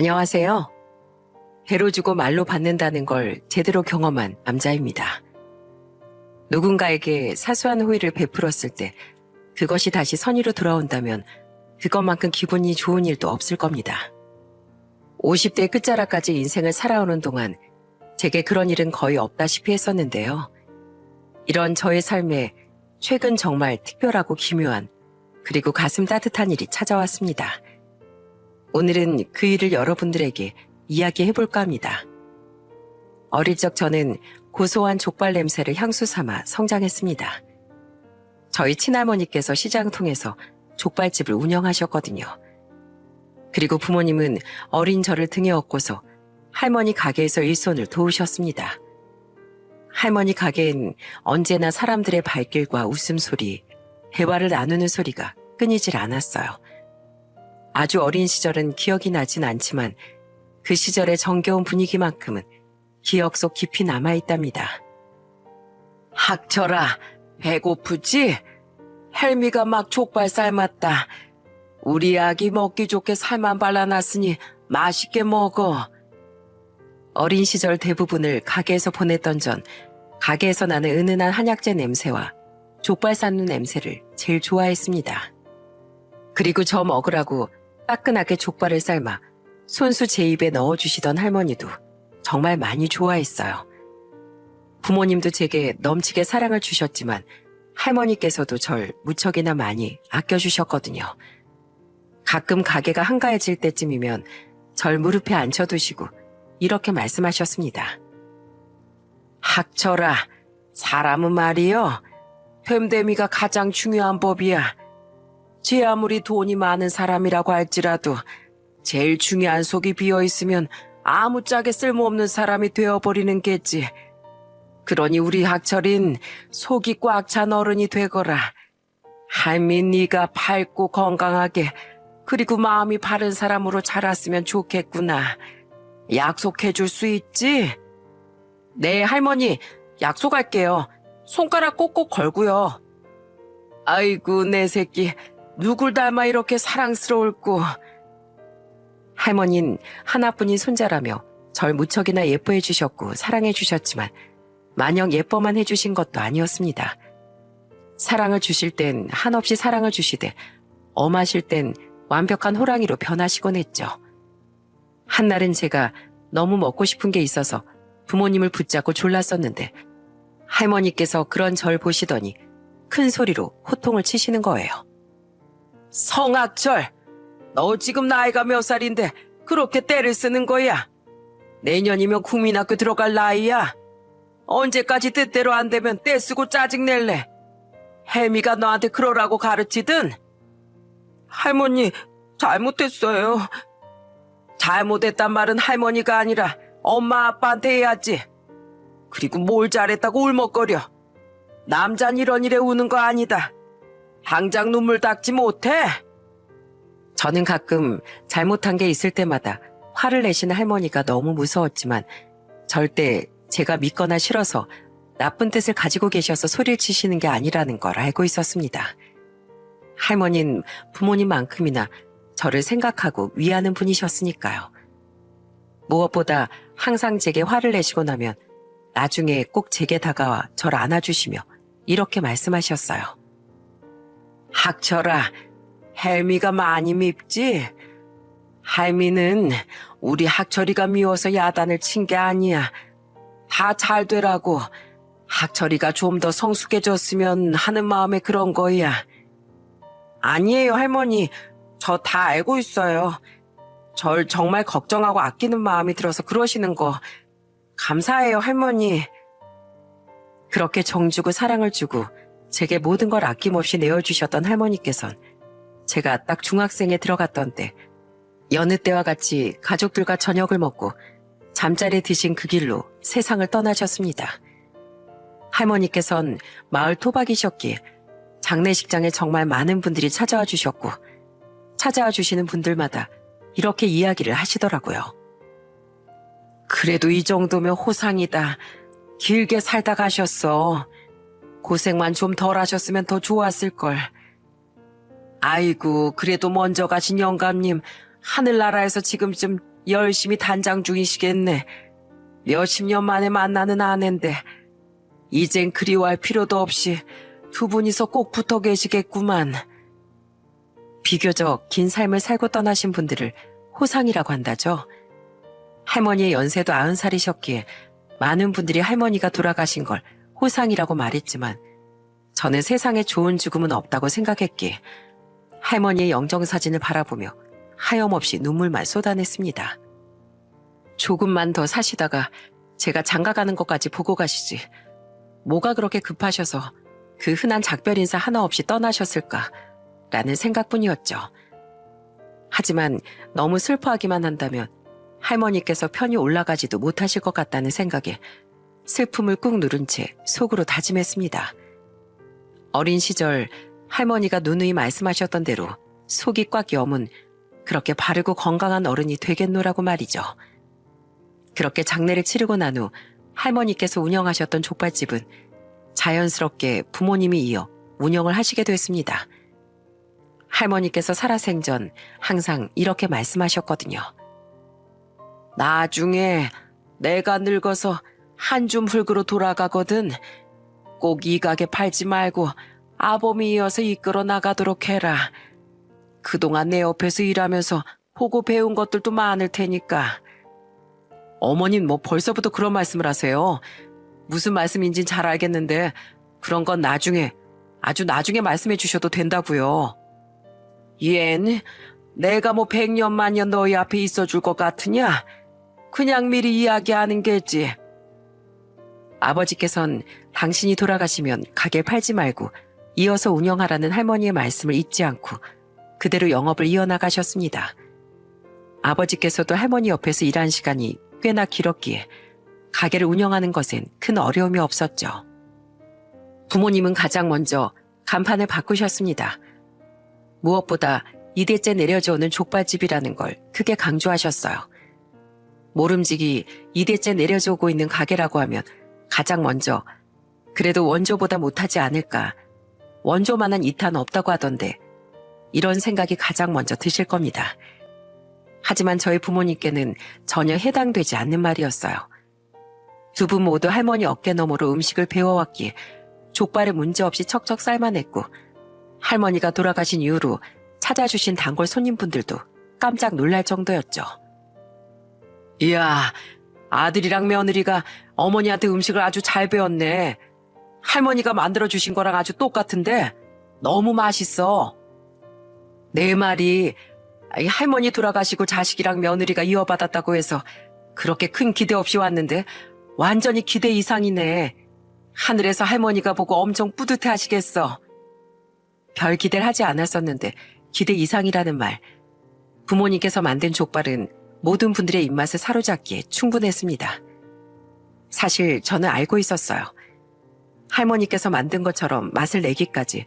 안녕하세요. 배로 주고 말로 받는다는 걸 제대로 경험한 남자입니다. 누군가에게 사소한 호의를 베풀었을 때 그것이 다시 선의로 돌아온다면 그것만큼 기분이 좋은 일도 없을 겁니다. 50대 끝자락까지 인생을 살아오는 동안 제게 그런 일은 거의 없다시피 했었는데요. 이런 저의 삶에 최근 정말 특별하고 기묘한 그리고 가슴 따뜻한 일이 찾아왔습니다. 오늘은 그 일을 여러분들에게 이야기해볼까 합니다. 어릴 적 저는 고소한 족발 냄새를 향수 삼아 성장했습니다. 저희 친할머니께서 시장 통해서 족발집을 운영하셨거든요. 그리고 부모님은 어린 저를 등에 업고서 할머니 가게에서 일손을 도우셨습니다. 할머니 가게엔 언제나 사람들의 발길과 웃음소리, 대화를 나누는 소리가 끊이질 않았어요. 아주 어린 시절은 기억이 나진 않지만 그 시절의 정겨운 분위기만큼은 기억 속 깊이 남아있답니다. 학철아, 배고프지? 헬미가 막 족발 삶았다. 우리 아기 먹기 좋게 살만 발라놨으니 맛있게 먹어. 어린 시절 대부분을 가게에서 보냈던 전 가게에서 나는 은은한 한약재 냄새와 족발 삶는 냄새를 제일 좋아했습니다. 그리고 저 먹으라고 따끈하게 족발을 삶아 손수 제 입에 넣어주시던 할머니도 정말 많이 좋아했어요. 부모님도 제게 넘치게 사랑을 주셨지만 할머니께서도 절 무척이나 많이 아껴주셨거든요. 가끔 가게가 한가해질 때쯤이면 절 무릎에 앉혀두시고 이렇게 말씀하셨습니다. 학철아, 사람은 말이여, 됨됨이가 가장 중요한 법이야. 제 아무리 돈이 많은 사람이라고 할지라도 제일 중요한 속이 비어있으면 아무짝에 쓸모없는 사람이 되어버리는 게지. 그러니 우리 학철인 속이 꽉 찬 어른이 되거라. 할미 네가 밝고 건강하게 그리고 마음이 바른 사람으로 자랐으면 좋겠구나. 약속해 줄 수 있지? 네, 할머니, 약속할게요. 손가락 꼭꼭 걸고요. 아이고, 내 새끼, 누굴 닮아 이렇게 사랑스러울꼬. 할머니는 하나뿐인 손자라며 절 무척이나 예뻐해 주셨고 사랑해 주셨지만 마냥 예뻐만 해주신 것도 아니었습니다. 사랑을 주실 땐 한없이 사랑을 주시되 엄하실 땐 완벽한 호랑이로 변하시곤 했죠. 한날은 제가 너무 먹고 싶은 게 있어서 부모님을 붙잡고 졸랐었는데 할머니께서 그런 절 보시더니 큰 소리로 호통을 치시는 거예요. 성학철, 너 지금 나이가 몇 살인데 그렇게 떼를 쓰는 거야? 내년이면 국민학교 들어갈 나이야. 언제까지 뜻대로 안 되면 떼쓰고 짜증낼래? 혜미가 너한테 그러라고 가르치든? 할머니, 잘못했어요. 잘못했단 말은 할머니가 아니라 엄마 아빠한테 해야지. 그리고 뭘 잘했다고 울먹거려. 남잔 이런 일에 우는 거 아니다. 당장 눈물 닦지 못해? 저는 가끔 잘못한 게 있을 때마다 화를 내시는 할머니가 너무 무서웠지만 절대 제가 믿거나 싫어서 나쁜 뜻을 가지고 계셔서 소리를 치시는 게 아니라는 걸 알고 있었습니다. 할머니는 부모님만큼이나 저를 생각하고 위하는 분이셨으니까요. 무엇보다 항상 제게 화를 내시고 나면 나중에 꼭 제게 다가와 절 안아주시며 이렇게 말씀하셨어요. 학철아, 헬미가 많이 밉지? 할미는 우리 학철이가 미워서 야단을 친 게 아니야. 다 잘 되라고 학철이가 좀 더 성숙해졌으면 하는 마음에 그런 거야. 아니에요, 할머니. 저 다 알고 있어요. 절 정말 걱정하고 아끼는 마음이 들어서 그러시는 거 감사해요, 할머니. 그렇게 정주고 사랑을 주고 제게 모든 걸 아낌없이 내어주셨던 할머니께선 제가 딱 중학생에 들어갔던 때 여느 때와 같이 가족들과 저녁을 먹고 잠자리에 드신 그 길로 세상을 떠나셨습니다. 할머니께선 마을 토박이셨기에 장례식장에 정말 많은 분들이 찾아와 주셨고 찾아와 주시는 분들마다 이렇게 이야기를 하시더라고요. 그래도 이 정도면 호상이다. 길게 살다 가셨어. 고생만 좀 덜 하셨으면 더 좋았을걸. 아이고, 그래도 먼저 가신 영감님 하늘나라에서 지금쯤 열심히 단장 중이시겠네. 몇십 년 만에 만나는 아내인데 이젠 그리워할 필요도 없이 두 분이서 꼭 붙어 계시겠구만. 비교적 긴 삶을 살고 떠나신 분들을 호상이라고 한다죠. 할머니의 연세도 90살이셨기에 많은 분들이 할머니가 돌아가신 걸 호상이라고 말했지만 저는 세상에 좋은 죽음은 없다고 생각했기에 할머니의 영정사진을 바라보며 하염없이 눈물만 쏟아냈습니다. 조금만 더 사시다가 제가 장가가는 것까지 보고 가시지. 뭐가 그렇게 급하셔서 그 흔한 작별 인사 하나 없이 떠나셨을까라는 생각뿐이었죠. 하지만 너무 슬퍼하기만 한다면 할머니께서 편히 올라가지도 못하실 것 같다는 생각에 슬픔을 꾹 누른 채 속으로 다짐했습니다. 어린 시절 할머니가 누누이 말씀하셨던 대로 속이 꽉 여문 그렇게 바르고 건강한 어른이 되겠노라고 말이죠. 그렇게 장례를 치르고 난 후 할머니께서 운영하셨던 족발집은 자연스럽게 부모님이 이어 운영을 하시게 됐습니다. 할머니께서 살아생전 항상 이렇게 말씀하셨거든요. 나중에 내가 늙어서 한줌 흙으로 돌아가거든 꼭 이 가게 팔지 말고 아범이 이어서 이끌어 나가도록 해라. 그동안 내 옆에서 일하면서 보고 배운 것들도 많을 테니까. 어머님 뭐 벌써부터 그런 말씀을 하세요. 무슨 말씀인진 잘 알겠는데 그런 건 나중에 아주 나중에 말씀해 주셔도 된다고요. 얜 내가 뭐 100년 만년 너희 앞에 있어줄 것 같으냐? 그냥 미리 이야기하는 게지. 아버지께선 당신이 돌아가시면 가게 팔지 말고 이어서 운영하라는 할머니의 말씀을 잊지 않고 그대로 영업을 이어나가셨습니다. 아버지께서도 할머니 옆에서 일한 시간이 꽤나 길었기에 가게를 운영하는 것엔 큰 어려움이 없었죠. 부모님은 가장 먼저 간판을 바꾸셨습니다. 무엇보다 2대째 내려져 오는 족발집이라는 걸 크게 강조하셨어요. 모름지기 2대째 내려져 오고 있는 가게라고 하면 가장 먼저 그래도 원조보다 못하지 않을까, 원조만한 이탄 없다고 하던데 이런 생각이 가장 먼저 드실 겁니다. 하지만 저희 부모님께는 전혀 해당되지 않는 말이었어요. 두 분 모두 할머니 어깨너머로 음식을 배워왔기에 족발을 문제없이 척척 삶아냈고 할머니가 돌아가신 이후로 찾아주신 단골 손님분들도 깜짝 놀랄 정도였죠. 이야, 아들이랑 며느리가 어머니한테 음식을 아주 잘 배웠네. 할머니가 만들어주신 거랑 아주 똑같은데 너무 맛있어. 내 말이 할머니 돌아가시고 자식이랑 며느리가 이어받았다고 해서 그렇게 큰 기대 없이 왔는데 완전히 기대 이상이네. 하늘에서 할머니가 보고 엄청 뿌듯해 하시겠어. 별 기대를 하지 않았었는데 기대 이상이라는 말. 부모님께서 만든 족발은 모든 분들의 입맛을 사로잡기에 충분했습니다. 사실 저는 알고 있었어요. 할머니께서 만든 것처럼 맛을 내기까지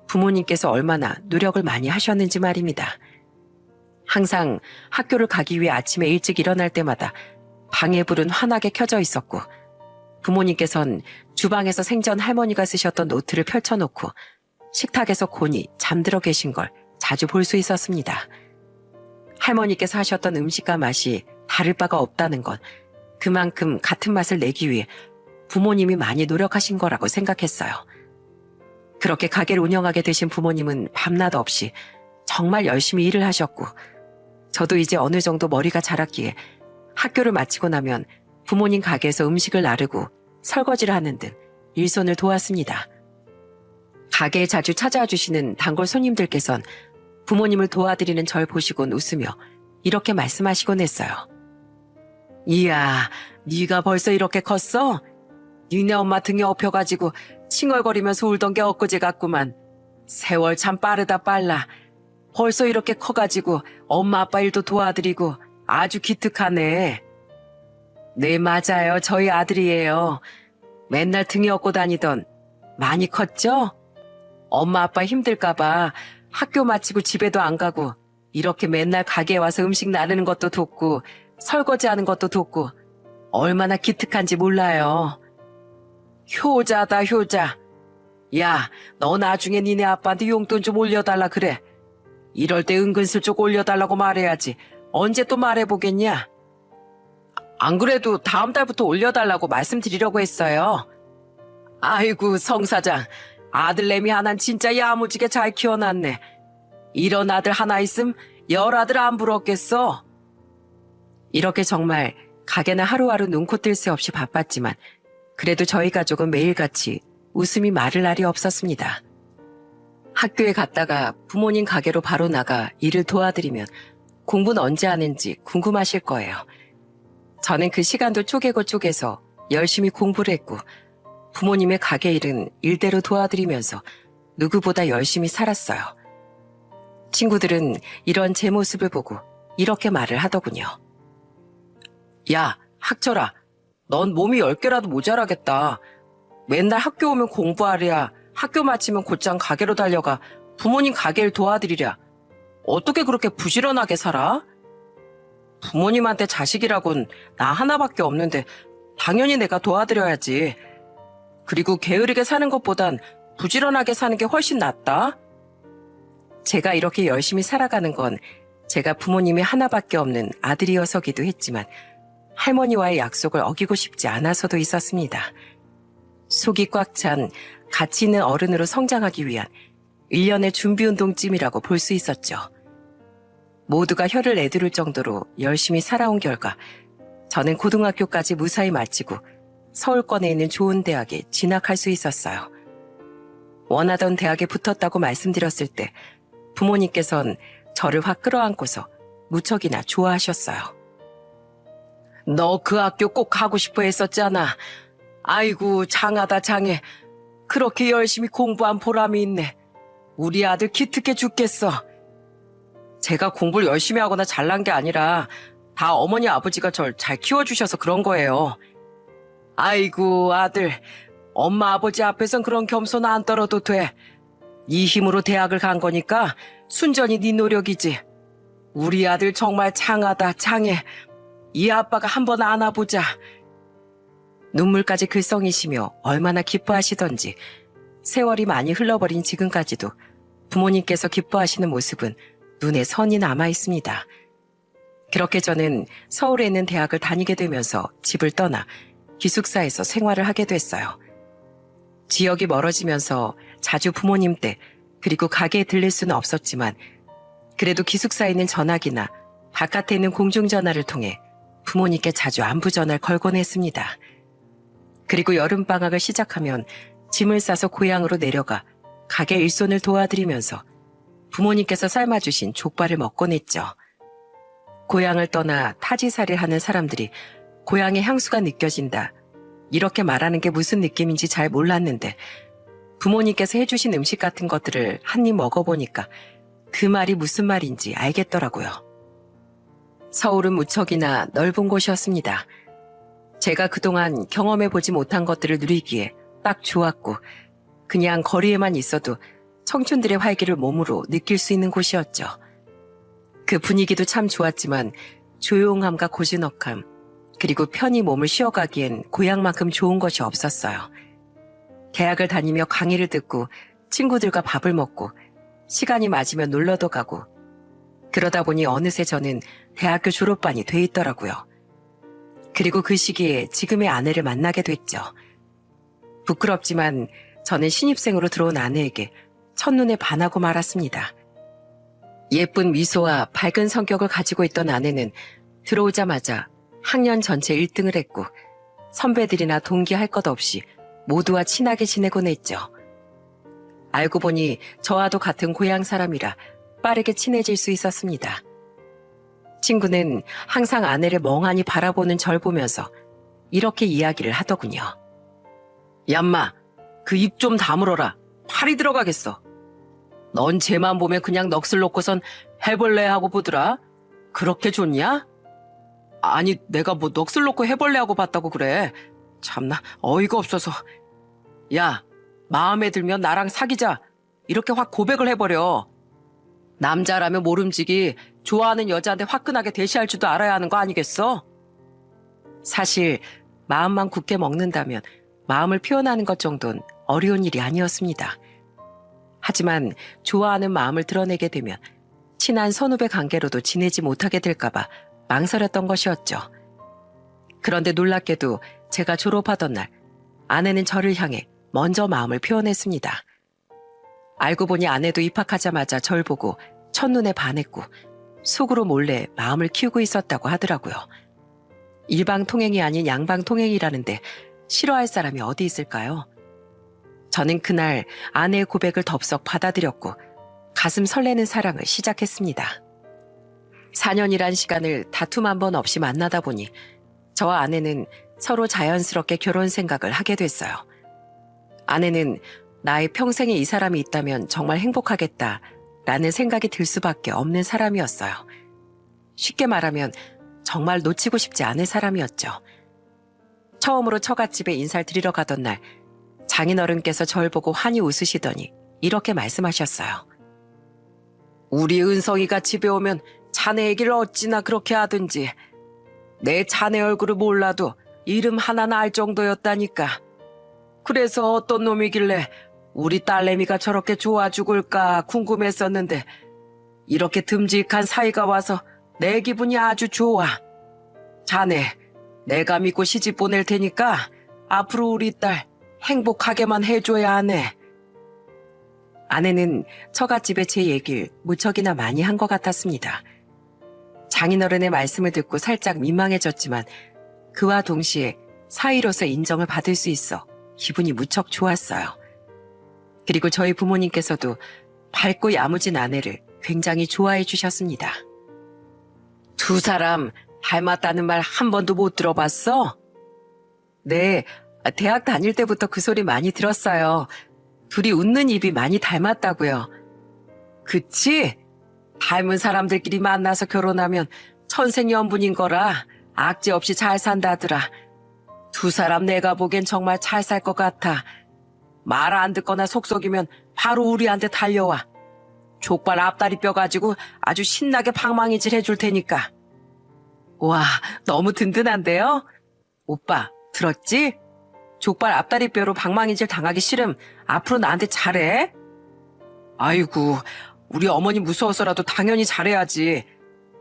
부모님께서 얼마나 노력을 많이 하셨는지 말입니다. 항상 학교를 가기 위해 아침에 일찍 일어날 때마다 방에 불은 환하게 켜져 있었고 부모님께선 주방에서 생전 할머니가 쓰셨던 노트를 펼쳐놓고 식탁에서 곤히 잠들어 계신 걸 자주 볼 수 있었습니다. 할머니께서 하셨던 음식과 맛이 다를 바가 없다는 건 그만큼 같은 맛을 내기 위해 부모님이 많이 노력하신 거라고 생각했어요. 그렇게 가게를 운영하게 되신 부모님은 밤낮 없이 정말 열심히 일을 하셨고 저도 이제 어느 정도 머리가 자랐기에 학교를 마치고 나면 부모님 가게에서 음식을 나르고 설거지를 하는 등 일손을 도왔습니다. 가게에 자주 찾아와 주시는 단골 손님들께선 부모님을 도와드리는 절 보시곤 웃으며 이렇게 말씀하시곤 했어요. 이야, 네가 벌써 이렇게 컸어? 니네 엄마 등에 업혀가지고 칭얼거리면서 울던 게 엊그제 같구만. 세월 참 빠르다 빨라. 벌써 이렇게 커가지고 엄마 아빠 일도 도와드리고 아주 기특하네. 네, 맞아요. 저희 아들이에요. 맨날 등에 업고 다니던. 많이 컸죠? 엄마 아빠 힘들까봐 학교 마치고 집에도 안 가고 이렇게 맨날 가게에 와서 음식 나르는 것도 돕고 설거지하는 것도 돕고 얼마나 기특한지 몰라요. 효자다 효자. 야, 너 나중에 니네 아빠한테 용돈 좀 올려달라 그래. 이럴 때 은근슬쩍 올려달라고 말해야지 언제 또 말해보겠냐? 안 그래도 다음 달부터 올려달라고 말씀드리려고 했어요. 아이고, 성 사장. 아들내미 하나는 진짜 야무지게 잘 키워놨네. 이런 아들 하나 있음 열 아들 안 부럽겠어. 이렇게 정말 가게는 하루하루 눈코 뜰 새 없이 바빴지만 그래도 저희 가족은 매일같이 웃음이 마를 날이 없었습니다. 학교에 갔다가 부모님 가게로 바로 나가 일을 도와드리면 공부는 언제 하는지 궁금하실 거예요. 저는 그 시간도 쪼개고 쪼개서 열심히 공부를 했고 부모님의 가게 일은 일대로 도와드리면서 누구보다 열심히 살았어요. 친구들은 이런 제 모습을 보고 이렇게 말을 하더군요. 야, 학철아, 넌 몸이 10개라도 모자라겠다. 맨날 학교 오면 공부하랴, 학교 마치면 곧장 가게로 달려가 부모님 가게를 도와드리랴. 어떻게 그렇게 부지런하게 살아? 부모님한테 자식이라곤 나 하나밖에 없는데 당연히 내가 도와드려야지. 그리고 게으르게 사는 것보단 부지런하게 사는 게 훨씬 낫다. 제가 이렇게 열심히 살아가는 건 제가 부모님이 하나밖에 없는 아들이어서기도 했지만 할머니와의 약속을 어기고 싶지 않아서도 있었습니다. 속이 꽉 찬 가치 있는 어른으로 성장하기 위한 일련의 준비운동쯤이라고 볼 수 있었죠. 모두가 혀를 내두를 정도로 열심히 살아온 결과 저는 고등학교까지 무사히 마치고 서울권에 있는 좋은 대학에 진학할 수 있었어요. 원하던 대학에 붙었다고 말씀드렸을 때 부모님께선 저를 확 끌어안고서 무척이나 좋아하셨어요. 너 그 학교 꼭 가고 싶어 했었잖아. 아이고, 장하다 장해. 그렇게 열심히 공부한 보람이 있네. 우리 아들 기특해 죽겠어. 제가 공부를 열심히 하거나 잘난 게 아니라 다 어머니 아버지가 절 잘 키워주셔서 그런 거예요. 아이고, 아들. 엄마 아버지 앞에선 그런 겸손 안 떨어도 돼. 네 힘으로 대학을 간 거니까 순전히 네 노력이지. 우리 아들 정말 장하다 장해. 이 아빠가 한번 안아보자. 눈물까지 글썽이시며 얼마나 기뻐하시던지 세월이 많이 흘러버린 지금까지도 부모님께서 기뻐하시는 모습은 눈에 선이 남아 있습니다. 그렇게 저는 서울에 있는 대학을 다니게 되면서 집을 떠나 기숙사에서 생활을 하게 됐어요. 지역이 멀어지면서 자주 부모님 댁 그리고 가게에 들릴 수는 없었지만 그래도 기숙사에 있는 전화기나 바깥에 있는 공중전화를 통해 부모님께 자주 안부 전화를 걸곤 했습니다. 그리고 여름방학을 시작하면 짐을 싸서 고향으로 내려가 가게 일손을 도와드리면서 부모님께서 삶아주신 족발을 먹곤 했죠. 고향을 떠나 타지살이를 하는 사람들이 고향의 향수가 느껴진다. 이렇게 말하는 게 무슨 느낌인지 잘 몰랐는데 부모님께서 해주신 음식 같은 것들을 한 입 먹어보니까 그 말이 무슨 말인지 알겠더라고요. 서울은 무척이나 넓은 곳이었습니다. 제가 그동안 경험해보지 못한 것들을 누리기에 딱 좋았고 그냥 거리에만 있어도 청춘들의 활기를 몸으로 느낄 수 있는 곳이었죠. 그 분위기도 참 좋았지만 조용함과 고즈넉함 그리고 편히 몸을 쉬어가기엔 고향만큼 좋은 것이 없었어요. 대학을 다니며 강의를 듣고 친구들과 밥을 먹고 시간이 맞으면 놀러도 가고 그러다 보니 어느새 저는 대학교 졸업반이 돼 있더라고요. 그리고 그 시기에 지금의 아내를 만나게 됐죠. 부끄럽지만 저는 신입생으로 들어온 아내에게 첫눈에 반하고 말았습니다. 예쁜 미소와 밝은 성격을 가지고 있던 아내는 들어오자마자 학년 전체 1등을 했고 선배들이나 동기 할 것 없이 모두와 친하게 지내곤 했죠. 알고 보니 저와도 같은 고향 사람이라 빠르게 친해질 수 있었습니다. 친구는 항상 아내를 멍하니 바라보는 절 보면서 이렇게 이야기를 하더군요. 얌마, 그 입 좀 다물어라. 팔이 들어가겠어. 넌 쟤만 보면 그냥 넋을 놓고선 해벌레하고 보더라. 그렇게 좋냐? 아니, 내가 뭐 넋을 놓고 해벌레하고 봤다고 그래. 참나, 어이가 없어서. 야, 마음에 들면 나랑 사귀자. 이렇게 확 고백을 해버려. 남자라면 모름지기 좋아하는 여자한테 화끈하게 대시할 줄도 알아야 하는 거 아니겠어? 사실 마음만 굳게 먹는다면 마음을 표현하는 것 정도는 어려운 일이 아니었습니다. 하지만 좋아하는 마음을 드러내게 되면 친한 선후배 관계로도 지내지 못하게 될까봐 망설였던 것이었죠. 그런데 놀랍게도 제가 졸업하던 날 아내는 저를 향해 먼저 마음을 표현했습니다. 알고 보니 아내도 입학하자마자 절 보고 첫눈에 반했고 속으로 몰래 마음을 키우고 있었다고 하더라고요. 일방통행이 아닌 양방통행이라는데 싫어할 사람이 어디 있을까요? 저는 그날 아내의 고백을 덥석 받아들였고 가슴 설레는 사랑을 시작했습니다. 4년이란 시간을 다툼 한 번 없이 만나다 보니 저와 아내는 서로 자연스럽게 결혼 생각을 하게 됐어요. 아내는 나의 평생에 이 사람이 있다면 정말 행복하겠다라는 생각이 들 수밖에 없는 사람이었어요. 쉽게 말하면 정말 놓치고 싶지 않은 사람이었죠. 처음으로 처갓집에 인사를 드리러 가던 날 장인어른께서 절 보고 환히 웃으시더니 이렇게 말씀하셨어요. 우리 은성이가 집에 오면 자네 얘기를 어찌나 그렇게 하든지 내 자네 얼굴을 몰라도 이름 하나는 알 정도였다니까. 그래서 어떤 놈이길래 우리 딸내미가 저렇게 좋아 죽을까 궁금했었는데 이렇게 듬직한 사이가 와서 내 기분이 아주 좋아. 자네, 내가 믿고 시집 보낼 테니까 앞으로 우리 딸 행복하게만 해줘야 하네. 아내는 처갓집에 제 얘기를 무척이나 많이 한 것 같았습니다. 장인어른의 말씀을 듣고 살짝 민망해졌지만 그와 동시에 사위로서 인정을 받을 수 있어 기분이 무척 좋았어요. 그리고 저희 부모님께서도 밝고 야무진 아내를 굉장히 좋아해 주셨습니다. 두 사람 닮았다는 말 한 번도 못 들어봤어? 네, 대학 다닐 때부터 그 소리 많이 들었어요. 둘이 웃는 입이 많이 닮았다고요. 그치? 닮은 사람들끼리 만나서 결혼하면 천생연분인 거라 악재 없이 잘 산다더라. 두 사람 내가 보기엔 정말 잘 살 것 같아. 말 안 듣거나 속썩이면 바로 우리한테 달려와. 족발 앞다리 뼈 가지고 아주 신나게 방망이질 해줄 테니까. 와, 너무 든든한데요? 오빠, 들었지? 족발 앞다리 뼈로 방망이질 당하기 싫음 앞으로 나한테 잘해? 아이고, 우리 어머니 무서워서라도 당연히 잘해야지.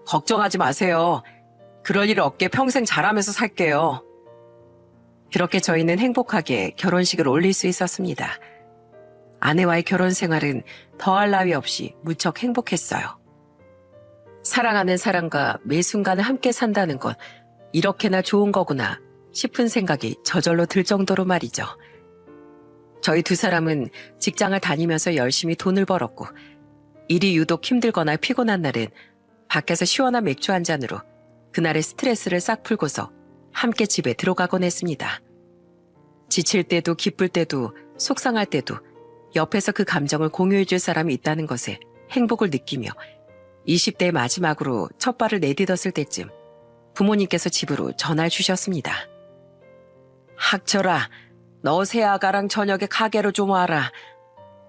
걱정하지 마세요. 그럴 일 없게 평생 잘하면서 살게요. 그렇게 저희는 행복하게 결혼식을 올릴 수 있었습니다. 아내와의 결혼 생활은 더할 나위 없이 무척 행복했어요. 사랑하는 사람과 매 순간을 함께 산다는 건 이렇게나 좋은 거구나 싶은 생각이 저절로 들 정도로 말이죠. 저희 두 사람은 직장을 다니면서 열심히 돈을 벌었고 일이 유독 힘들거나 피곤한 날엔 밖에서 시원한 맥주 한 잔으로 그날의 스트레스를 싹 풀고서 함께 집에 들어가곤 했습니다. 지칠 때도 기쁠 때도 속상할 때도 옆에서 그 감정을 공유해 줄 사람이 있다는 것에 행복을 느끼며 20대의 마지막으로 첫 발을 내딛었을 때쯤 부모님께서 집으로 전화를 주셨습니다. 학철아, 너 새아가랑 저녁에 가게로 좀 와라.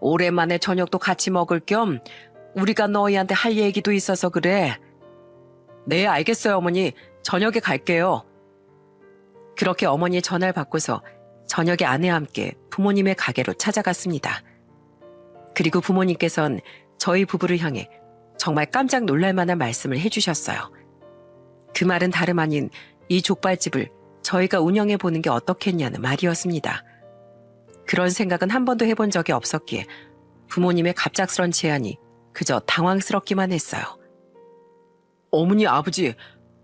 오랜만에 저녁도 같이 먹을 겸 우리가 너희한테 할 얘기도 있어서 그래. 네, 알겠어요, 어머니. 저녁에 갈게요. 그렇게 어머니의 전화를 받고서 저녁에 아내와 함께 부모님의 가게로 찾아갔습니다. 그리고 부모님께서는 저희 부부를 향해 정말 깜짝 놀랄 만한 말씀을 해주셨어요. 그 말은 다름 아닌 이 족발집을 저희가 운영해 보는 게 어떻겠냐는 말이었습니다. 그런 생각은 한 번도 해본 적이 없었기에 부모님의 갑작스런 제안이 그저 당황스럽기만 했어요. 어머니, 아버지,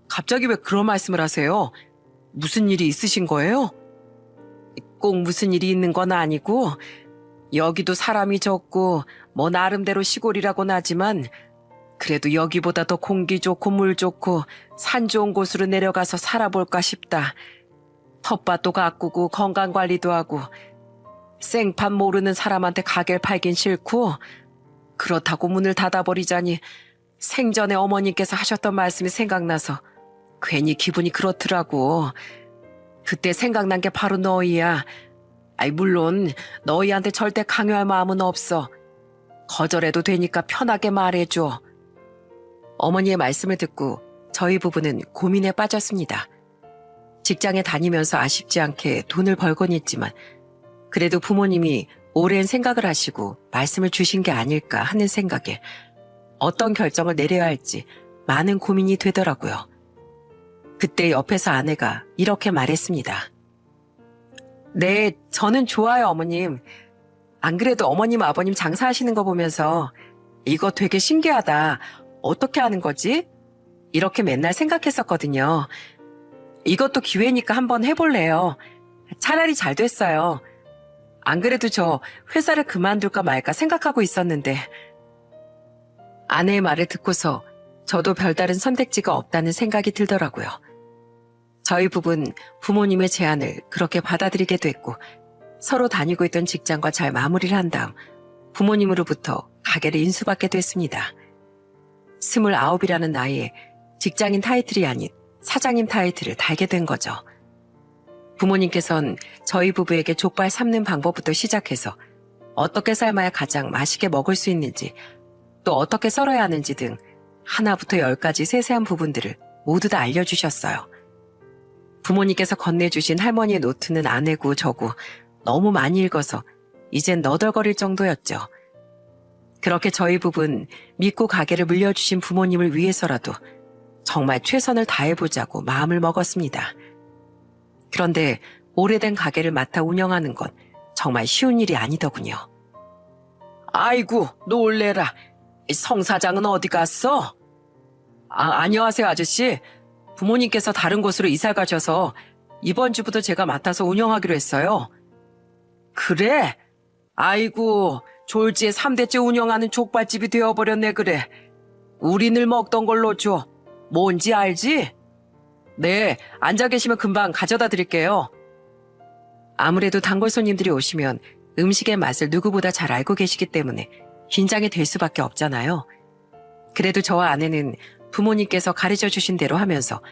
갑자기 왜 그런 말씀을 하세요? 무슨 일이 있으신 거예요? 꼭 무슨 일이 있는 건 아니고 여기도 사람이 적고 뭐 나름대로 시골이라고는 하지만 그래도 여기보다 더 공기 좋고 물 좋고 산 좋은 곳으로 내려가서 살아볼까 싶다. 텃밭도 가꾸고 건강관리도 하고 생판 모르는 사람한테 가게를 팔긴 싫고 그렇다고 문을 닫아버리자니 생전에 어머님께서 하셨던 말씀이 생각나서 괜히 기분이 그렇더라고. 그때 생각난 게 바로 너희야. 물론 너희한테 절대 강요할 마음은 없어. 거절해도 되니까 편하게 말해줘. 어머니의 말씀을 듣고 저희 부부는 고민에 빠졌습니다. 직장에 다니면서 아쉽지 않게 돈을 벌곤 했지만 그래도 부모님이 오랜 생각을 하시고 말씀을 주신 게 아닐까 하는 생각에 어떤 결정을 내려야 할지 많은 고민이 되더라고요. 그때 옆에서 아내가 이렇게 말했습니다. 네, 저는 좋아요, 어머님. 안 그래도 어머님, 아버님 장사하시는 거 보면서 이거 되게 신기하다. 어떻게 하는 거지? 이렇게 맨날 생각했었거든요. 이것도 기회니까 한번 해볼래요. 차라리 잘 됐어요. 안 그래도 저 회사를 그만둘까 말까 생각하고 있었는데. 아내의 말을 듣고서 저도 별다른 선택지가 없다는 생각이 들더라고요. 저희 부부는 부모님의 제안을 그렇게 받아들이게 됐고 서로 다니고 있던 직장과 잘 마무리를 한 다음 부모님으로부터 가게를 인수받게 됐습니다. 29이라는 나이에 직장인 타이틀이 아닌 사장님 타이틀을 달게 된 거죠. 부모님께서는 저희 부부에게 족발 삶는 방법부터 시작해서 어떻게 삶아야 가장 맛있게 먹을 수 있는지 또 어떻게 썰어야 하는지 등 하나부터 10까지 세세한 부분들을 모두 다 알려주셨어요. 부모님께서 건네주신 할머니의 노트는 아내고 저고 너무 많이 읽어서 이젠 너덜거릴 정도였죠. 그렇게 저희 부부는 믿고 가게를 물려주신 부모님을 위해서라도 정말 최선을 다해보자고 마음을 먹었습니다. 그런데 오래된 가게를 맡아 운영하는 건 정말 쉬운 일이 아니더군요. 아이고, 놀래라. 성 사장은 어디 갔어? 안녕하세요, 아저씨. 부모님께서 다른 곳으로 이사 가셔서 이번 주부터 제가 맡아서 운영하기로 했어요. 그래? 아이고, 졸지에 3대째 운영하는 족발집이 되어버렸네 그래. 우리늘 먹던 걸로 줘. 뭔지 알지? 네, 앉아 계시면 금방 가져다 드릴게요. 아무래도 단골 손님들이 오시면 음식의 맛을 누구보다 잘 알고 계시기 때문에 긴장이 될 수밖에 없잖아요. 그래도 저와 아내는 부모님께서 가르쳐 주신 대로 하면서